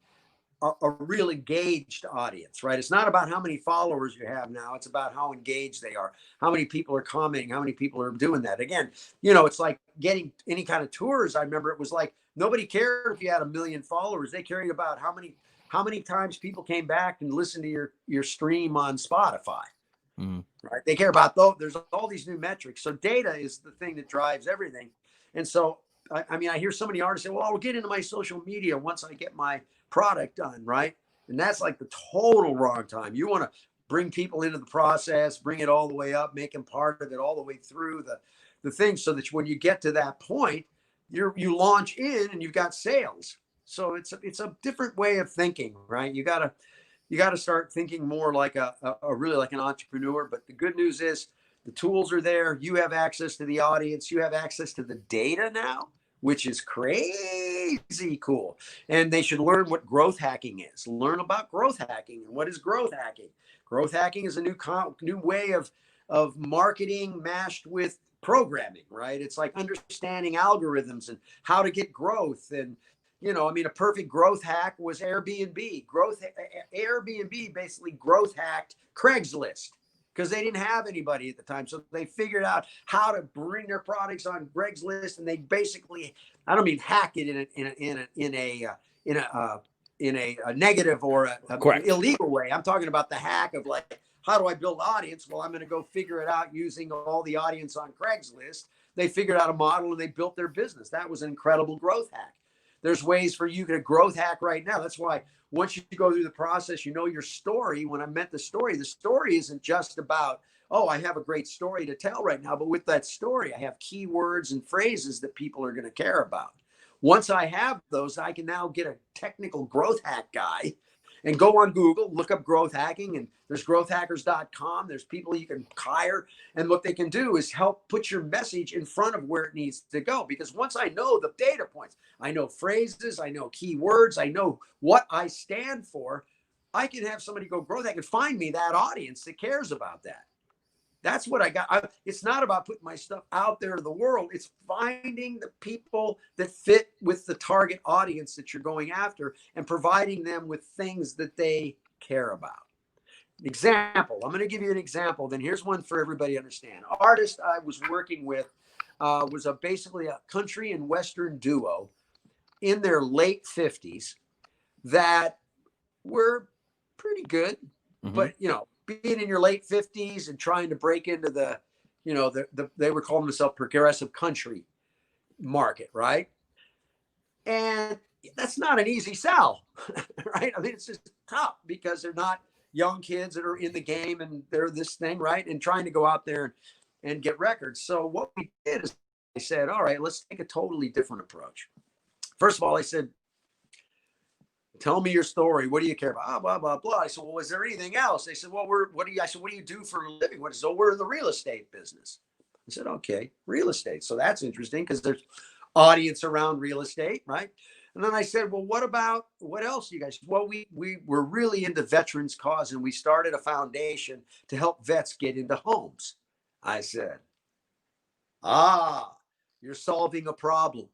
a real engaged audience, right? It's not about how many followers you have now. It's about how engaged they are, how many people are commenting, how many people are doing that. Again, it's like getting any kind of tours. I remember it was like nobody cared if you had 1 million followers. They cared about how many times people came back and listened to your stream on Spotify. Right? They care about those. There's all these new metrics. So data is the thing that drives everything. And so, I hear so many artists say, well, I'll get into my social media once I get my product done, right? And that's like the total wrong time. You want to bring people into the process, bring it all the way up, make them part of it all the way through the thing, so that when you get to that point, you launch in and you've got sales. So it's a different way of thinking, right? You gotta start thinking more like a really like an entrepreneur. But the good news is the tools are there. You have access to the audience. You have access to the data now, which is crazy cool. And they should learn what growth hacking is. Learn about growth hacking. And what is growth hacking? Growth hacking is a new way of marketing mashed with programming, right? It's like understanding algorithms and how to get growth. And, a perfect growth hack was Airbnb. Airbnb basically growth hacked Craigslist, because they didn't have anybody at the time. So they figured out how to bring their products on Craigslist, and they basically, I don't mean hack it in a negative or a illegal way. I'm talking about the hack of like, how do I build audience? Well, I'm going to go figure it out using all the audience on Craigslist. They figured out a model and they built their business. That was an incredible growth hack. There's ways for you to growth hack right now. That's why once you go through the process, your story. When I meant the story isn't just about, oh, I have a great story to tell right now. But with that story, I have keywords and phrases that people are going to care about. Once I have those, I can now get a technical growth hack guy and go on Google, look up growth hacking, and there's growthhackers.com. There's people you can hire. And what they can do is help put your message in front of where it needs to go. Because once I know the data points, I know phrases, I know keywords, I know what I stand for, I can have somebody go growth hack and find me that audience that cares about that. That's what I got. It's not about putting my stuff out there to the world. It's finding the people that fit with the target audience that you're going after and providing them with things that they care about. Example. I'm going to give you an example. Then here's one for everybody to understand. Artist I was working with was basically a country and Western duo in their late 50s that were pretty good. Mhm. But, being in your late 50s and trying to break into they were calling themselves progressive country market, right? And that's not an easy sell, right? I mean, it's just tough because they're not young kids that are in the game and they're this thing, right? And trying to go out there and get records. So what we did is I said, all right, let's take a totally different approach. First of all, I said, tell me your story. What do you care about? Ah, blah, blah, blah. I said, well, is there anything else? They said, well, what do you do for a living? So we're in the real estate business. I said, okay, real estate. So that's interesting because there's audience around real estate, right? And then I said, well, what else you guys? Well, we were really into veterans cause and we started a foundation to help vets get into homes. I said, you're solving a problem,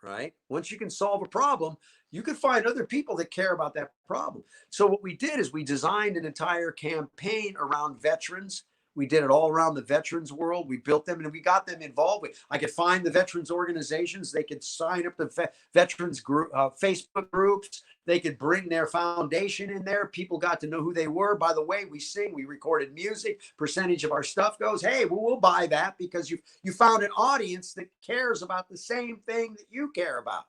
right? Once you can solve a problem, you can find other people that care about that problem. So what we did is we designed an entire campaign around veterans. We did it all around the veterans world. We built them and we got them involved with. I could find the veterans organizations. They could sign up the veterans group, Facebook groups. They could bring their foundation in there. People got to know who they were. By the way, we sing, we recorded music. Percentage of our stuff goes, hey, we'll buy that because you found an audience that cares about the same thing that you care about.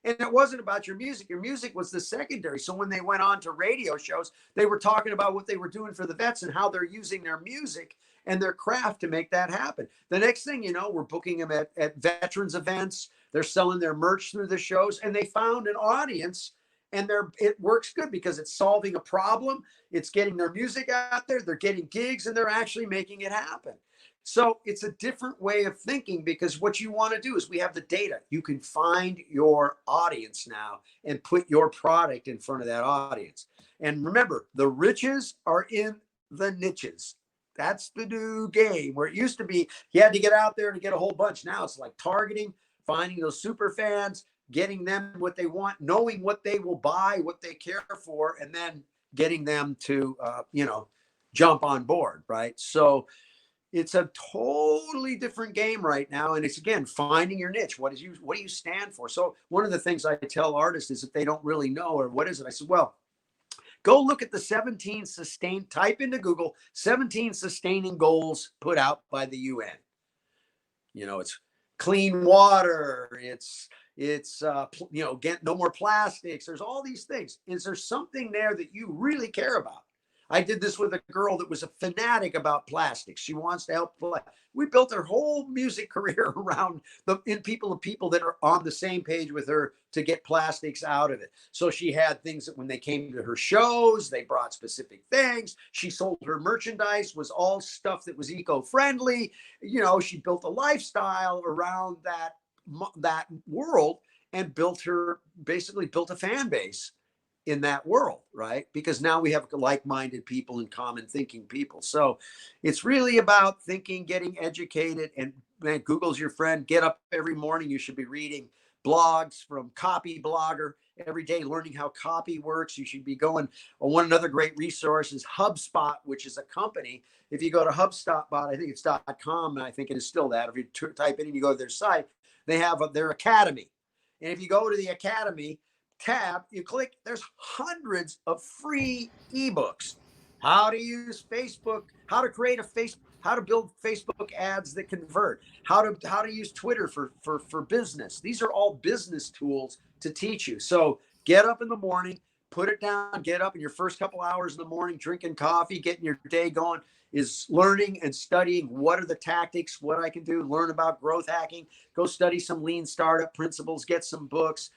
And it wasn't about your music. Your music was the secondary. So when they went on to radio shows, they were talking about what they were doing for the vets and how they're using their music and their craft to make that happen. The next thing you know, we're booking them at veterans events. They're selling their merch through the shows, and they found an audience. And it works good because it's solving a problem. It's getting their music out there. They're getting gigs, and they're actually making it happen. So it's a different way of thinking because what you want to do is we have the data. You can find your audience now and put your product in front of that audience. And remember, the riches are in the niches. That's the new game where it used to be you had to get out there to get a whole bunch. Now it's like targeting, finding those super fans, getting them what they want, knowing what they will buy, what they care for, and then getting them to, jump on board, right? So it's a totally different game right now. And it's, again, finding your niche. What do you stand for? So one of the things I tell artists is if they don't really know or what is it, I said, well, go look at the 17 type into Google, 17 sustaining goals put out by the UN. It's clean water. It's get no more plastics. There's all these things. Is there something there that you really care about? I did this with a girl that was a fanatic about plastics. She wants to help. We built her whole music career around people that are on the same page with her to get plastics out of it. So she had things that when they came to her shows, they brought specific things. She sold her merchandise, was all stuff that was eco-friendly. She built a lifestyle around that world and basically built a fan base in that world, right? Because now we have like-minded people and common thinking people. So it's really about thinking, getting educated, and man, Google's your friend. Get up every morning. You should be reading blogs from Copy Blogger every day, learning how copy works. You should be going on another great resource is HubSpot, which is a company. If you go to HubSpot, I think it's .com, and I think it is still that. If you type it in, you go to their site, they have their academy. And if you go to the academy tab, you click, there's hundreds of free ebooks. How to use Facebook, how to create how to build Facebook ads that convert, how to use Twitter for business. These are all business tools to teach you. So get up in the morning, put it down, get up in your first couple hours in the morning, drinking coffee, getting your day going is learning and studying what are the tactics, what I can do, learn about growth hacking, go study some lean startup principles, get some books.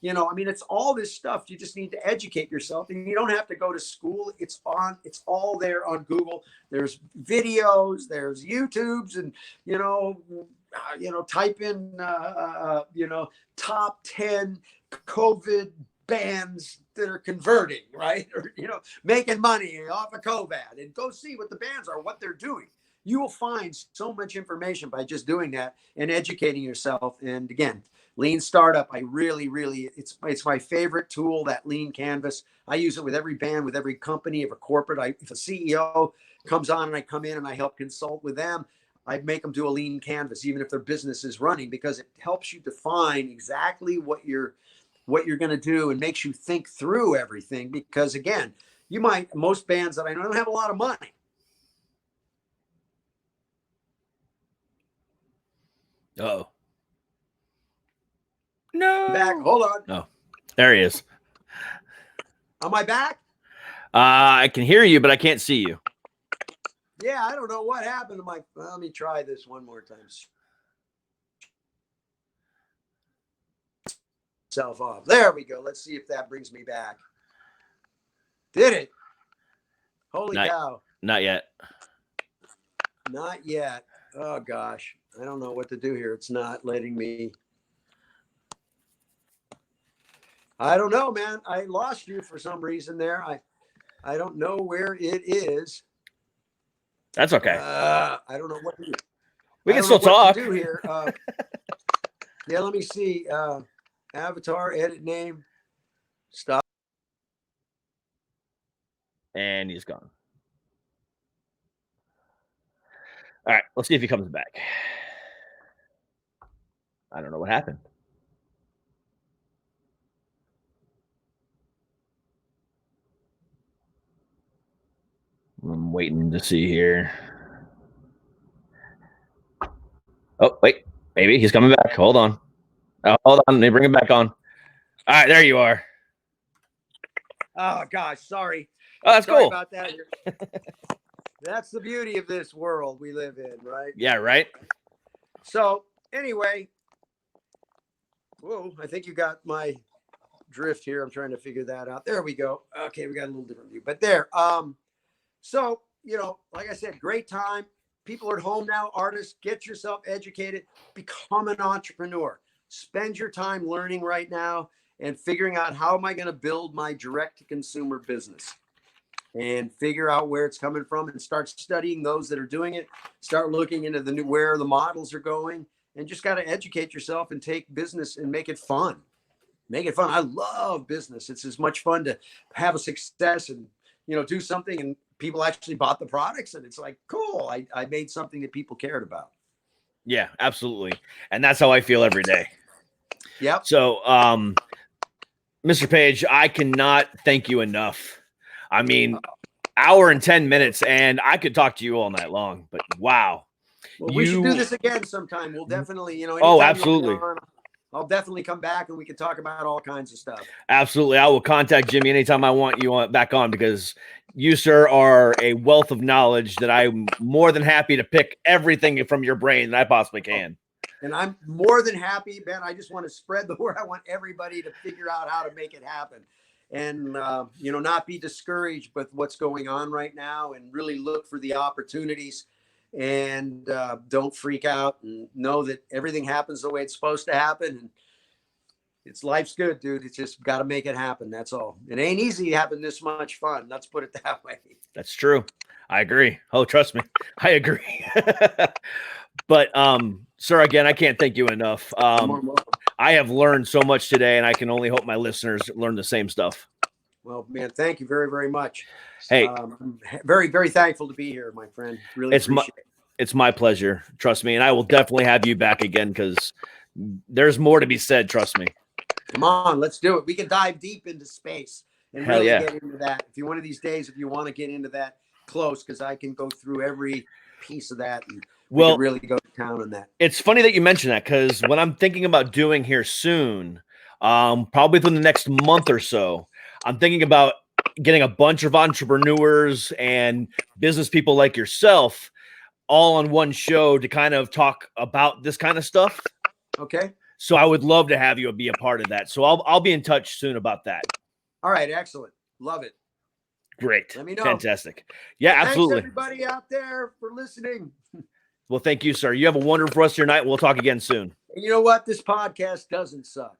It's all this stuff. You just need to educate yourself, and you don't have to go to school. It's all there on Google. There's videos, there's YouTubes, and, type in, top 10 COVID bands that are converting, right? Or, making money off of COVID, and go see what the bands are, what they're doing. You will find so much information by just doing that and educating yourself. And again, Lean Startup, I really, it's my favorite tool, that Lean Canvas. I use it with every band, with every company, if a corporate, if a CEO comes on and I come in and I help consult with them, I make them do a Lean Canvas, even if their business is running, because it helps you define exactly what you're going to do and makes you think through everything. Because again, most bands that I know don't have a lot of money. Oh. No. Back. Hold on. Oh, there he is. Am I back? I can hear you, but I can't see you. Yeah, I don't know what happened to let me try this one more time. Self off. There we go. Let's see if that brings me back. Did it? Holy cow. Not yet. Not yet. Oh gosh. I don't know what to do here. It's not letting me. I don't know, man. I lost you for some reason there. I don't know where it is. That's okay. I don't know what to do. We can still talk. Do here. Yeah, let me see. Avatar, edit name, stop. And he's gone. All right, let's see if he comes back. I don't know what happened. I'm waiting to see here. Oh, wait. Maybe he's coming back. Hold on. Hold on. Let me bring him back on. All right, there you are. Oh, gosh. Sorry. Oh, that's Sorry cool. about that. That's the beauty of this world we live in, right? Yeah, right? So, anyway. Whoa, I think you got my drift here. I'm trying to figure that out. There we go. Okay, we got a little different view. But there. So, like I said, great time. People are at home now, artists, get yourself educated, become an entrepreneur. Spend your time learning right now and figuring out, how am I going to build my direct-to-consumer business? And figure out where it's coming from and start studying those that are doing it. Start looking into where the models are going, and just got to educate yourself and take business and make it fun. Make it fun. I love business. It's as much fun to have a success and, do something and people actually bought the products, and it's like, cool. I made something that people cared about. Yeah, absolutely. And that's how I feel every day. Yep. So, Mr. Page, I cannot thank you enough. I mean, hour and 10 minutes, and I could talk to you all night long, but wow. Well, we should do this again sometime. We'll definitely, oh, absolutely. I'll definitely come back and we can talk about all kinds of stuff. Absolutely. I will contact Jimmy anytime I want you back on, because you, sir, are a wealth of knowledge that I'm more than happy to pick everything from your brain that I possibly can. And I'm more than happy, Ben. I just want to spread the word. I want everybody to figure out how to make it happen. And, not be discouraged with what's going on right now, and really look for the opportunities, and don't freak out, and know that everything happens the way it's supposed to happen. And life's good, dude. It's just got to make it happen. That's all. It ain't easy having this much fun. Let's put it that way. That's true. I agree. Oh, trust me. I agree. But, sir, again, I can't thank you enough. I have learned so much today, and I can only hope my listeners learn the same stuff. Well, man, thank you very, very much. Hey, I'm very, very thankful to be here, my friend. Really appreciate it. It's my pleasure. Trust me. And I will definitely have you back again, because there's more to be said. Trust me. Come on, let's do it. We can dive deep into space and Hell really yeah. get into that. If you one of these days, if you want to get into that close, because I can go through every piece of that. And we can really go to town on that. It's funny that you mention that, because what I'm thinking about doing here soon, probably within the next month or so, I'm thinking about getting a bunch of entrepreneurs and business people like yourself all on one show to kind of talk about this kind of stuff. Okay. So I would love to have you be a part of that. So I'll be in touch soon about that. All right. Excellent. Love it. Great. Let me know. Fantastic. Yeah, absolutely. Thanks, everybody out there, for listening. Well, thank you, sir. You have a wonderful rest of your night. We'll talk again soon. And you know what? This podcast doesn't suck.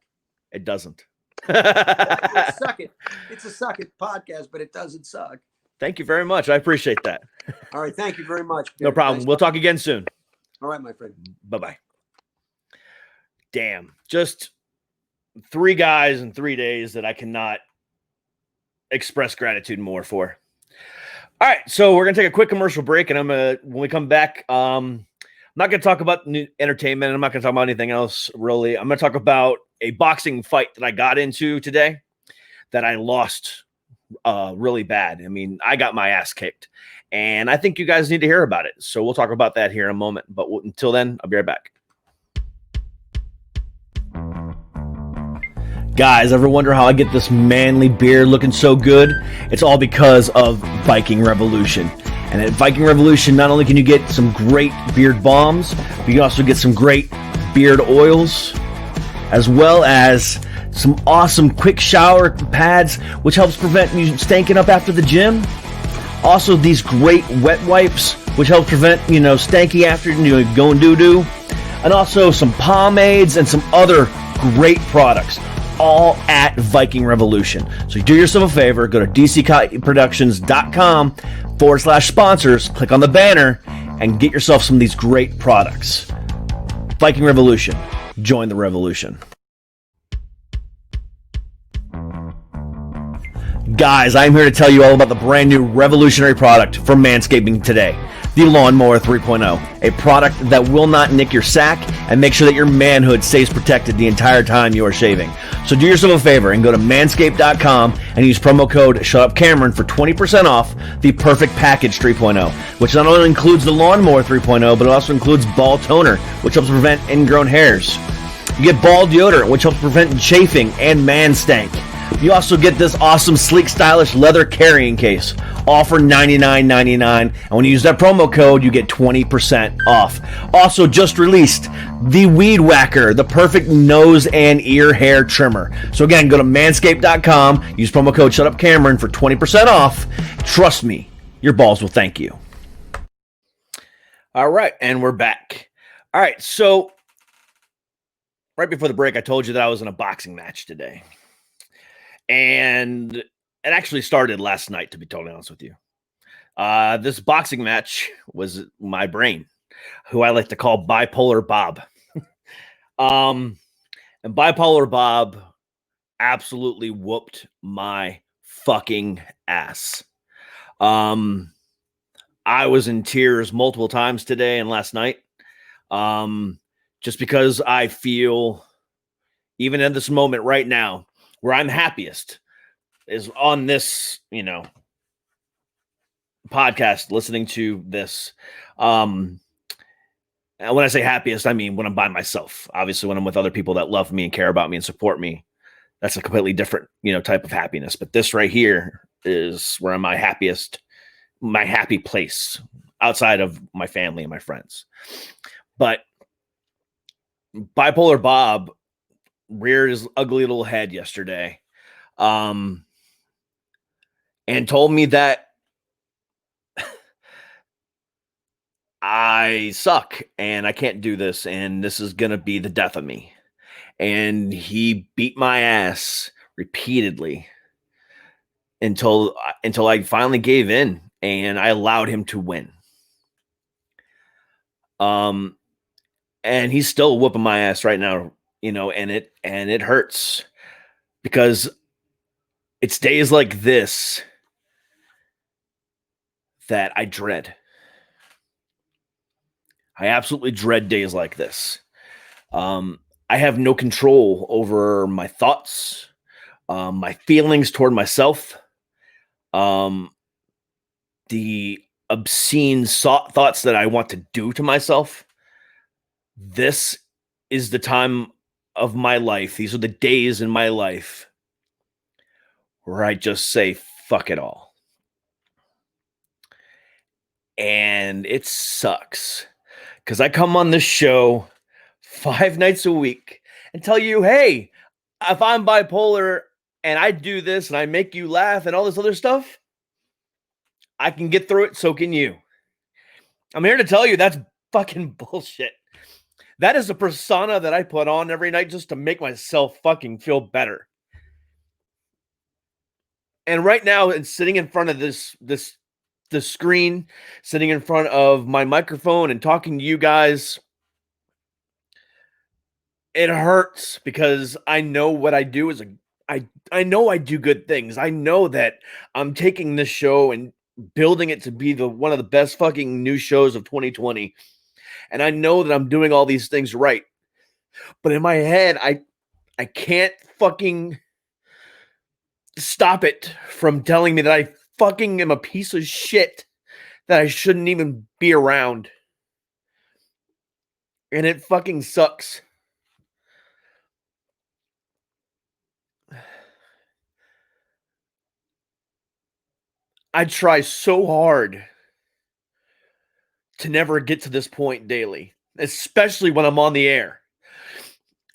It doesn't. Suck it. It's a suck it podcast, but it doesn't suck. Thank you very much. I appreciate that. All right. Thank you very much. No problem. Nice We'll talk again soon. All right, my friend. Bye-bye. Damn. Just 3 guys in 3 days that I cannot express gratitude more for. All right. So we're going to take a quick commercial break. And when we come back, I'm not going to talk about new entertainment. I'm not going to talk about anything else, really. I'm going to talk about a boxing fight that I got into today that I lost really bad. I mean, I got my ass kicked. And I think you guys need to hear about it. So we'll talk about that here in a moment. But until then, I'll be right back. Guys, ever wonder how I get this manly beard looking so good? It's all because of Viking Revolution. And at Viking Revolution, not only can you get some great beard balms, but you can also get some great beard oils, as well as some awesome quick shower pads, which helps prevent you stanking up after the gym. Also, these great wet wipes, which help prevent, stanky after going doo-doo. And also some pomades and some other great products, all at Viking Revolution. So do yourself a favor, go to dcproductions.com/sponsors, click on the banner, and get yourself some of these great products. Viking Revolution. Join the revolution. Guys, I'm here to tell you all about the brand new revolutionary product from Manscaping today, the Lawnmower 3.0, a product that will not nick your sack and make sure that your manhood stays protected the entire time you are shaving. So do yourself a favor and go to manscaped.com and use promo code ShutUpCameron for 20% off the Perfect Package 3.0, which not only includes the Lawnmower 3.0, but it also includes ball toner, which helps prevent ingrown hairs. You get ball deodorant, which helps prevent chafing and man stank. You also get this awesome, sleek, stylish leather carrying case, all for $99.99. And when you use that promo code, you get 20% off. Also, just released the Weed Whacker, the perfect nose and ear hair trimmer. So again, go to manscaped.com, use promo code ShutUpCameron for 20% off. Trust me, your balls will thank you. All right, and we're back. All right, so right before the break, I told you that I was in a boxing match today. And it actually started last night, to be totally honest with you. This boxing match was my brain, who I like to call Bipolar Bob. And Bipolar Bob absolutely whooped my fucking ass. I was in tears multiple times today and last night. Just because I feel, even in this moment right now, where I'm happiest is on this, podcast, listening to this. And when I say happiest, I mean when I'm by myself. Obviously, when I'm with other people that love me and care about me and support me, that's a completely different, type of happiness. But this right here is where I'm my happiest, my happy place outside of my family and my friends. But Bipolar Bob reared his ugly little head yesterday, and told me that I suck and I can't do this, and this is gonna be the death of me. And he beat my ass repeatedly until I finally gave in and I allowed him to win. And he's still whooping my ass right now. And it hurts because it's days like this that I dread. I absolutely dread days like this. I have no control over my thoughts, my feelings toward myself, the obscene thoughts that I want to do to myself. This is the time of my life. These are the days in my life where I just say, fuck it all. And it sucks because I come on this show 5 nights a week and tell you, hey, if I'm bipolar and I do this and I make you laugh and all this other stuff, I can get through it. So can you. I'm here to tell you that's fucking bullshit. That is a persona that I put on every night just to make myself fucking feel better. And right now, and sitting in front of the screen, sitting in front of my microphone and talking to you guys, it hurts because I know what I do I know I do good things. I know that I'm taking this show and building it to be one of the best fucking new shows of 2020. And I know that I'm doing all these things right. But in my head, I can't fucking stop it from telling me that I fucking am a piece of shit that I shouldn't even be around. And it fucking sucks. I try so hard to never get to this point daily, especially when I'm on the air.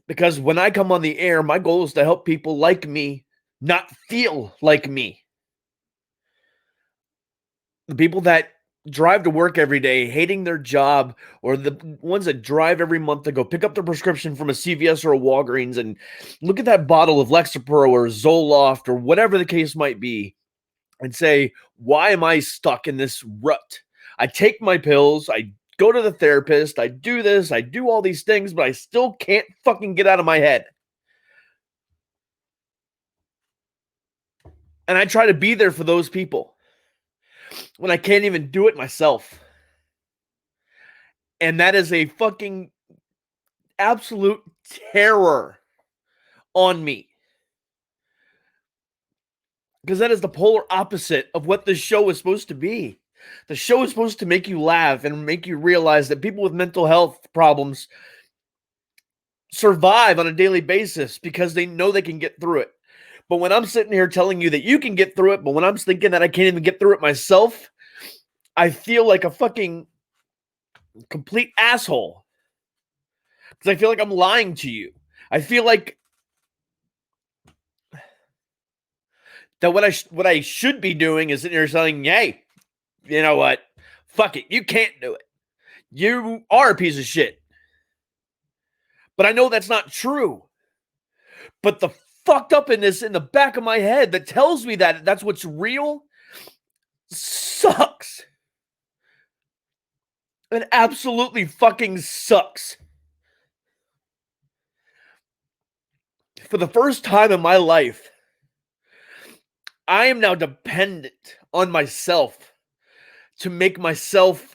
Because when I come on the air, my goal is to help people like me not feel like me. The people that drive to work every day hating their job, or the ones that drive every month to go pick up their prescription from a CVS or a Walgreens and look at that bottle of Lexapro or Zoloft or whatever the case might be and say, why am I stuck in this rut? I take my pills, I go to the therapist, I do this, I do all these things, but I still can't fucking get out of my head. And I try to be there for those people when I can't even do it myself. And that is a fucking absolute terror on me. Because that is the polar opposite of what this show is supposed to be. The show is supposed to make you laugh and make you realize that people with mental health problems survive on a daily basis because they know they can get through it. But when I'm sitting here telling you that you can get through it, but when I'm thinking that I can't even get through it myself, I feel like a fucking complete asshole. Because I feel like I'm lying to you. I feel like that what I should be doing is sitting here saying, hey, you know what? Fuck it. You can't do it. You are a piece of shit. But I know that's not true. But the fucked upness in the back of my head that tells me that that's what's real sucks. It absolutely fucking sucks. For the first time in my life, I am now dependent on myself to make myself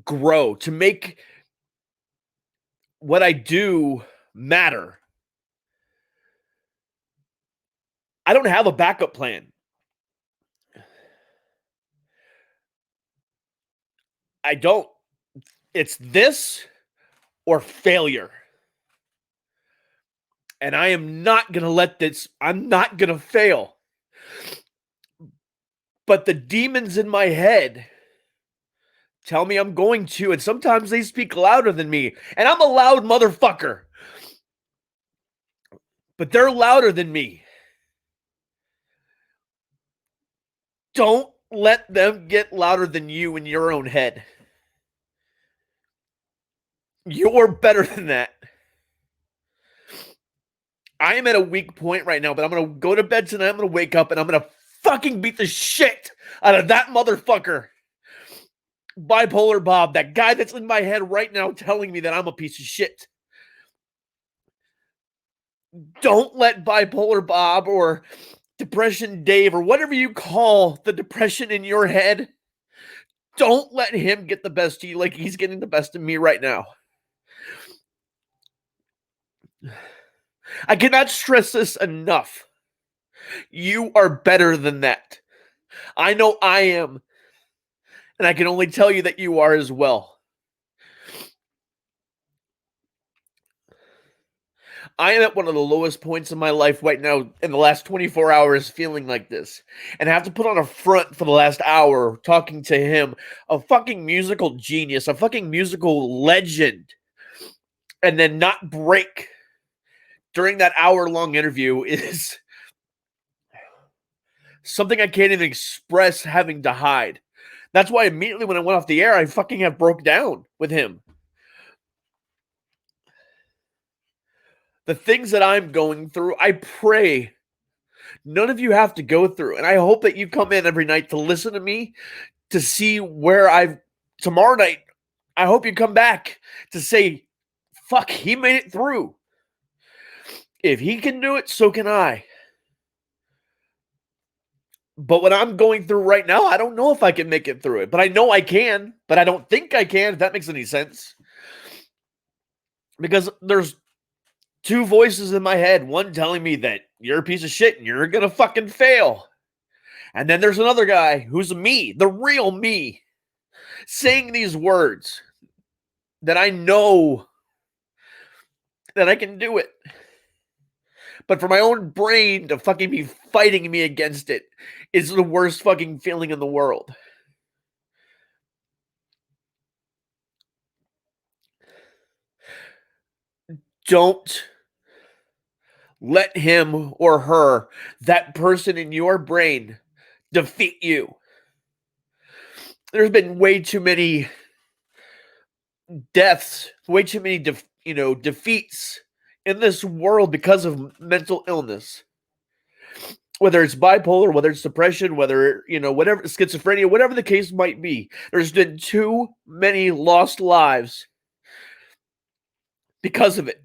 grow, to make what I do matter. I don't have a backup plan. I don't. It's this or failure. And I am not going to let this, I'm not going to fail. But the demons in my head tell me I'm going to, and sometimes they speak louder than me. And I'm a loud motherfucker. But they're louder than me. Don't let them get louder than you in your own head. You're better than that. I am at a weak point right now, but I'm going to go to bed tonight. I'm going to wake up and I'm going to fucking beat the shit out of that motherfucker. Bipolar Bob, that guy that's in my head right now telling me that I'm a piece of shit. Don't let Bipolar Bob or Depression Dave or whatever you call the depression in your head, don't let him get the best of you like he's getting the best of me right now. I cannot stress this enough. You are better than that. I know I am. And I can only tell you that you are as well. I am at one of the lowest points in my life right now in the last 24 hours feeling like this. And I have to put on a front for the last hour talking to him, a fucking musical genius, a fucking musical legend, and then not break during that hour-long interview is something I can't even express having to hide. That's why immediately when I went off the air, I fucking have broke down with him. The things that I'm going through, I pray none of you have to go through. And I hope that you come in every night to listen to me, to see where tomorrow night, I hope you come back to say, fuck, he made it through. If he can do it, so can I. But what I'm going through right now, I don't know if I can make it through it. But I know I can, but I don't think I can, if that makes any sense. Because there's two voices in my head. One telling me that you're a piece of shit and you're going to fucking fail. And then there's another guy who's me, the real me, saying these words that I know that I can do it. But for my own brain to fucking be fighting me against it is the worst fucking feeling in the world. Don't let him or her, that person in your brain, defeat you. There's been way too many deaths, way too many defeats in this world because of mental illness. Whether it's bipolar, whether it's depression, whether, whatever, schizophrenia, whatever the case might be, there's been too many lost lives because of it.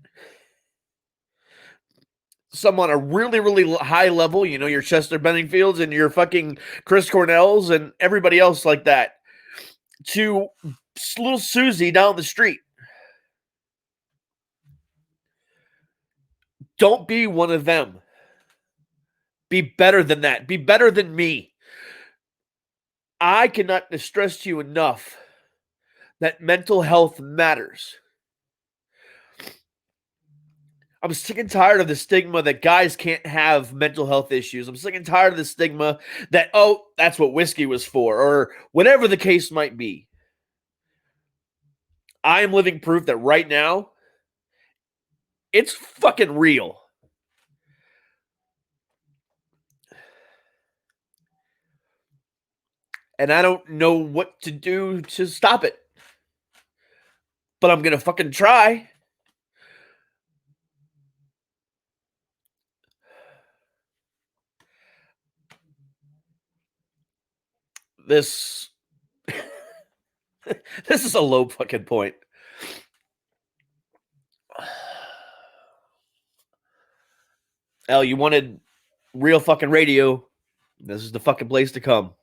Some on a really, really high level, your Chester Benningfields and your fucking Chris Cornells and everybody else like that, to little Susie down the street. Don't be one of them. Be better than that. Be better than me. I cannot stress to you enough that mental health matters. I'm sick and tired of the stigma that guys can't have mental health issues. I'm sick and tired of the stigma that, that's what whiskey was for, or whatever the case might be. I am living proof that right now, it's fucking real. And I don't know what to do to stop it. But I'm going to fucking try. This is a low fucking point. Al, you wanted real fucking radio. This is the fucking place to come.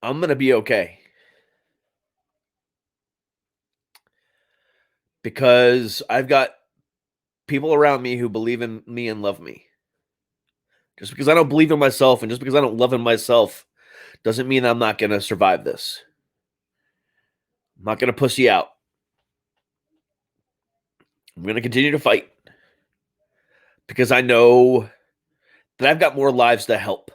I'm going to be okay. Because I've got people around me who believe in me and love me. Just because I don't believe in myself and just because I don't love in myself doesn't mean I'm not going to survive this. I'm not going to pussy out. I'm going to continue to fight. Because I know that I've got more lives to help.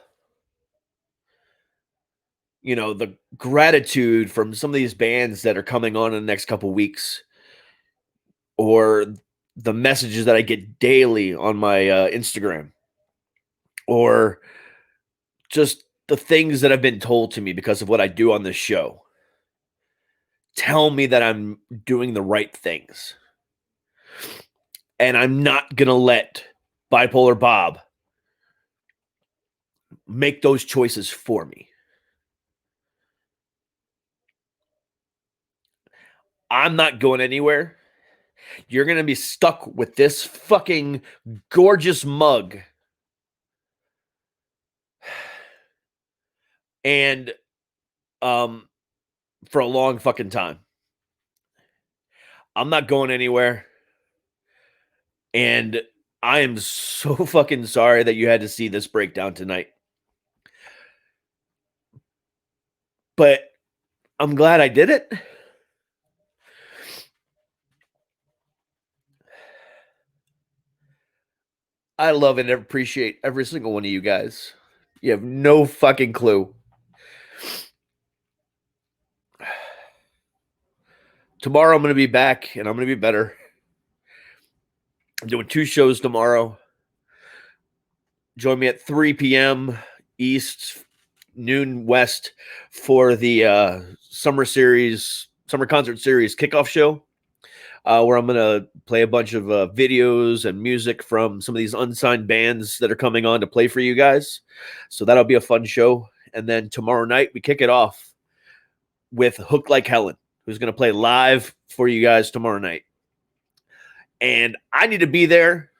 The gratitude from some of these bands that are coming on in the next couple weeks, or the messages that I get daily on my Instagram, or just the things that have been told to me because of what I do on this show, tell me that I'm doing the right things. And I'm not going to let Bipolar Bob make those choices for me. I'm not going anywhere. You're going to be stuck with this fucking gorgeous mug. And for a long fucking time. I'm not going anywhere. And I am so fucking sorry that you had to see this breakdown tonight. But I'm glad I did it. I love and appreciate every single one of you guys. You have no fucking clue. Tomorrow I'm going to be back and I'm going to be better. I'm doing 2 shows tomorrow. Join me at 3 p.m. East, noon West for the Summer Series summer concert series kickoff show, where I'm going to play a bunch of videos and music from some of these unsigned bands that are coming on to play for you guys. So that'll be a fun show. And then tomorrow night, we kick it off with Hook Like Helen, who's going to play live for you guys tomorrow night. And I need to be there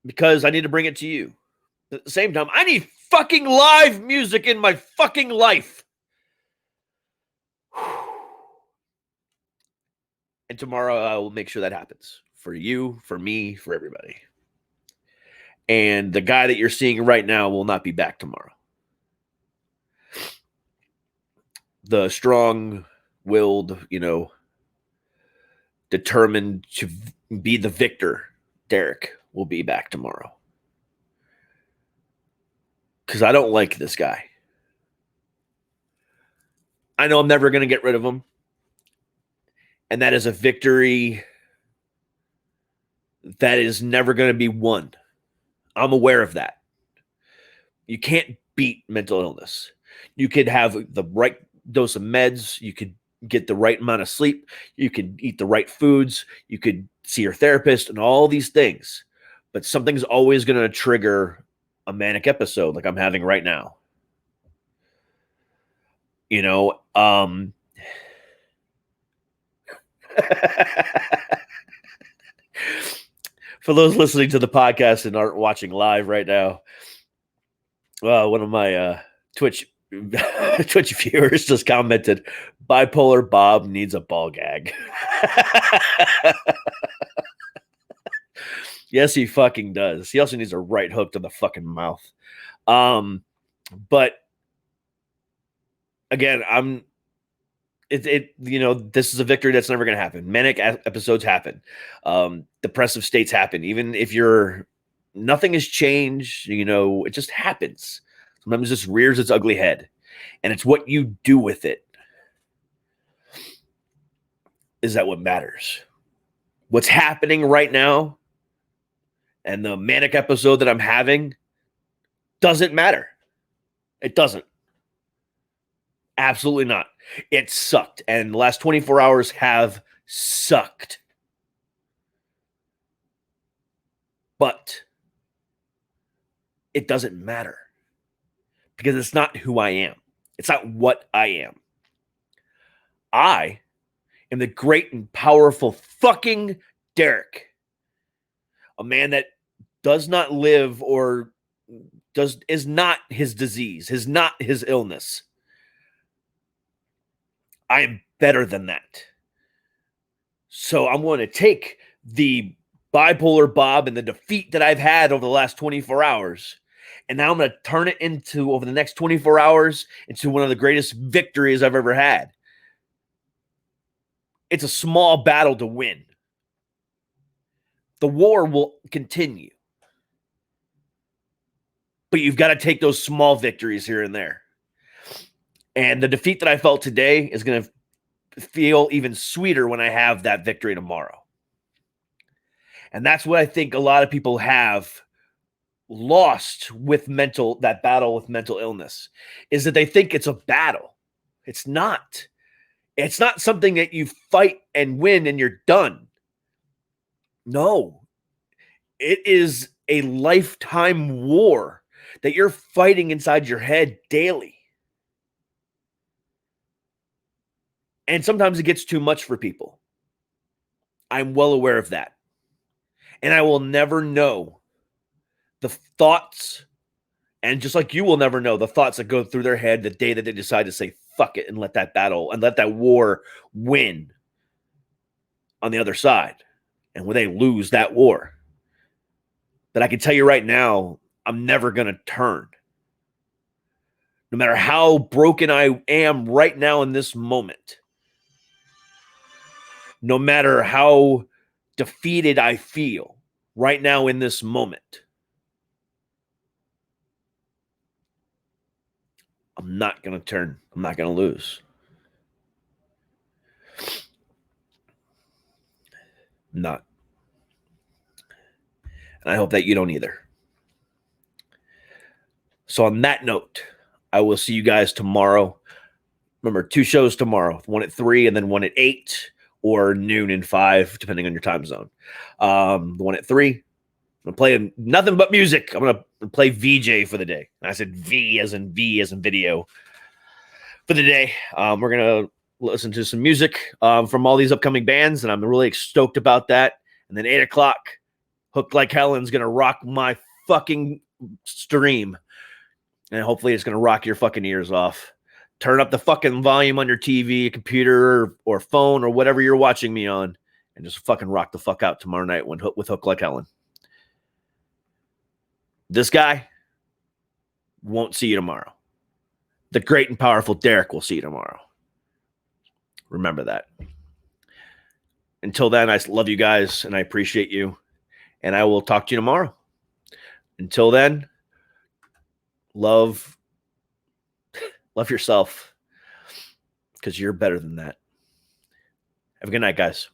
because I need to bring it to you. At the same time, I need fucking live music in my fucking life. And tomorrow I will make sure that happens for you, for me, for everybody. And the guy that you're seeing right now will not be back tomorrow. The strong-willed, determined to be the victor, Derek, will be back tomorrow. Because I don't like this guy. I know I'm never going to get rid of him. And that is a victory that is never going to be won. I'm aware of that. You can't beat mental illness. You could have the right dose of meds. You could get the right amount of sleep. You could eat the right foods. You could see your therapist and all these things. But something's always going to trigger a manic episode like I'm having right now. For those listening to the podcast and aren't watching live right now, one of my Twitch viewers just commented, "Bipolar Bob needs a ball gag." Yes, he fucking does. He also needs a right hook to the fucking mouth. But again, this is a victory that's never going to happen. Manic episodes happen. Depressive states happen. Even if nothing has changed, it just happens. Sometimes it just rears its ugly head. And it's what you do with it. Is that what matters? What's happening right now and the manic episode that I'm having doesn't matter. It doesn't. Absolutely not. It sucked. And the last 24 hours have sucked. But it doesn't matter. Because it's not who I am. It's not what I am. I am the great and powerful fucking Derek. A man that does not live or is not his disease, is not his illness. I am better than that. So I'm going to take the bipolar Bob and the defeat that I've had over the last 24 hours, and now I'm going to turn it into, over the next 24 hours, into one of the greatest victories I've ever had. It's a small battle to win. The war will continue. But you've got to take those small victories here and there. And the defeat that I felt today is going to feel even sweeter when I have that victory tomorrow. And that's what I think a lot of people have lost with that battle with mental illness, is that they think it's a battle. It's not. It's not something that you fight and win and you're done. No. It is a lifetime war that you're fighting inside your head daily. And sometimes it gets too much for people. I'm well aware of that. And I will never know the thoughts, and just like you will never know the thoughts that go through their head the day that they decide to say, fuck it, and let that battle and let that war win on the other side. And when they lose that war. But I can tell you right now, I'm never going to turn. No matter how broken I am right now in this moment. No matter how defeated I feel right now in this moment. I'm not going to turn. I'm not going to lose. I'm not. And I hope that you don't either. So on that note, I will see you guys tomorrow. Remember, 2 shows tomorrow, one at 3 and then one at 8 or noon and 5, depending on your time zone. The one at 3, I'm going to play nothing but music. I'm going to play VJ for the day. I said V as in video for the day. We're going to listen to some music from all these upcoming bands, and I'm really stoked about that. And then 8 o'clock, Hooked Like Helen's going to rock my fucking stream. And hopefully it's going to rock your fucking ears off. Turn up the fucking volume on your TV, computer, or phone, or whatever you're watching me on, and just fucking rock the fuck out tomorrow night with Hook Like Helen. This guy won't see you tomorrow. The great and powerful Derek will see you tomorrow. Remember that. Until then, I love you guys, and I appreciate you, and I will talk to you tomorrow. Until then, love yourself, because you're better than that. Have a good night, guys.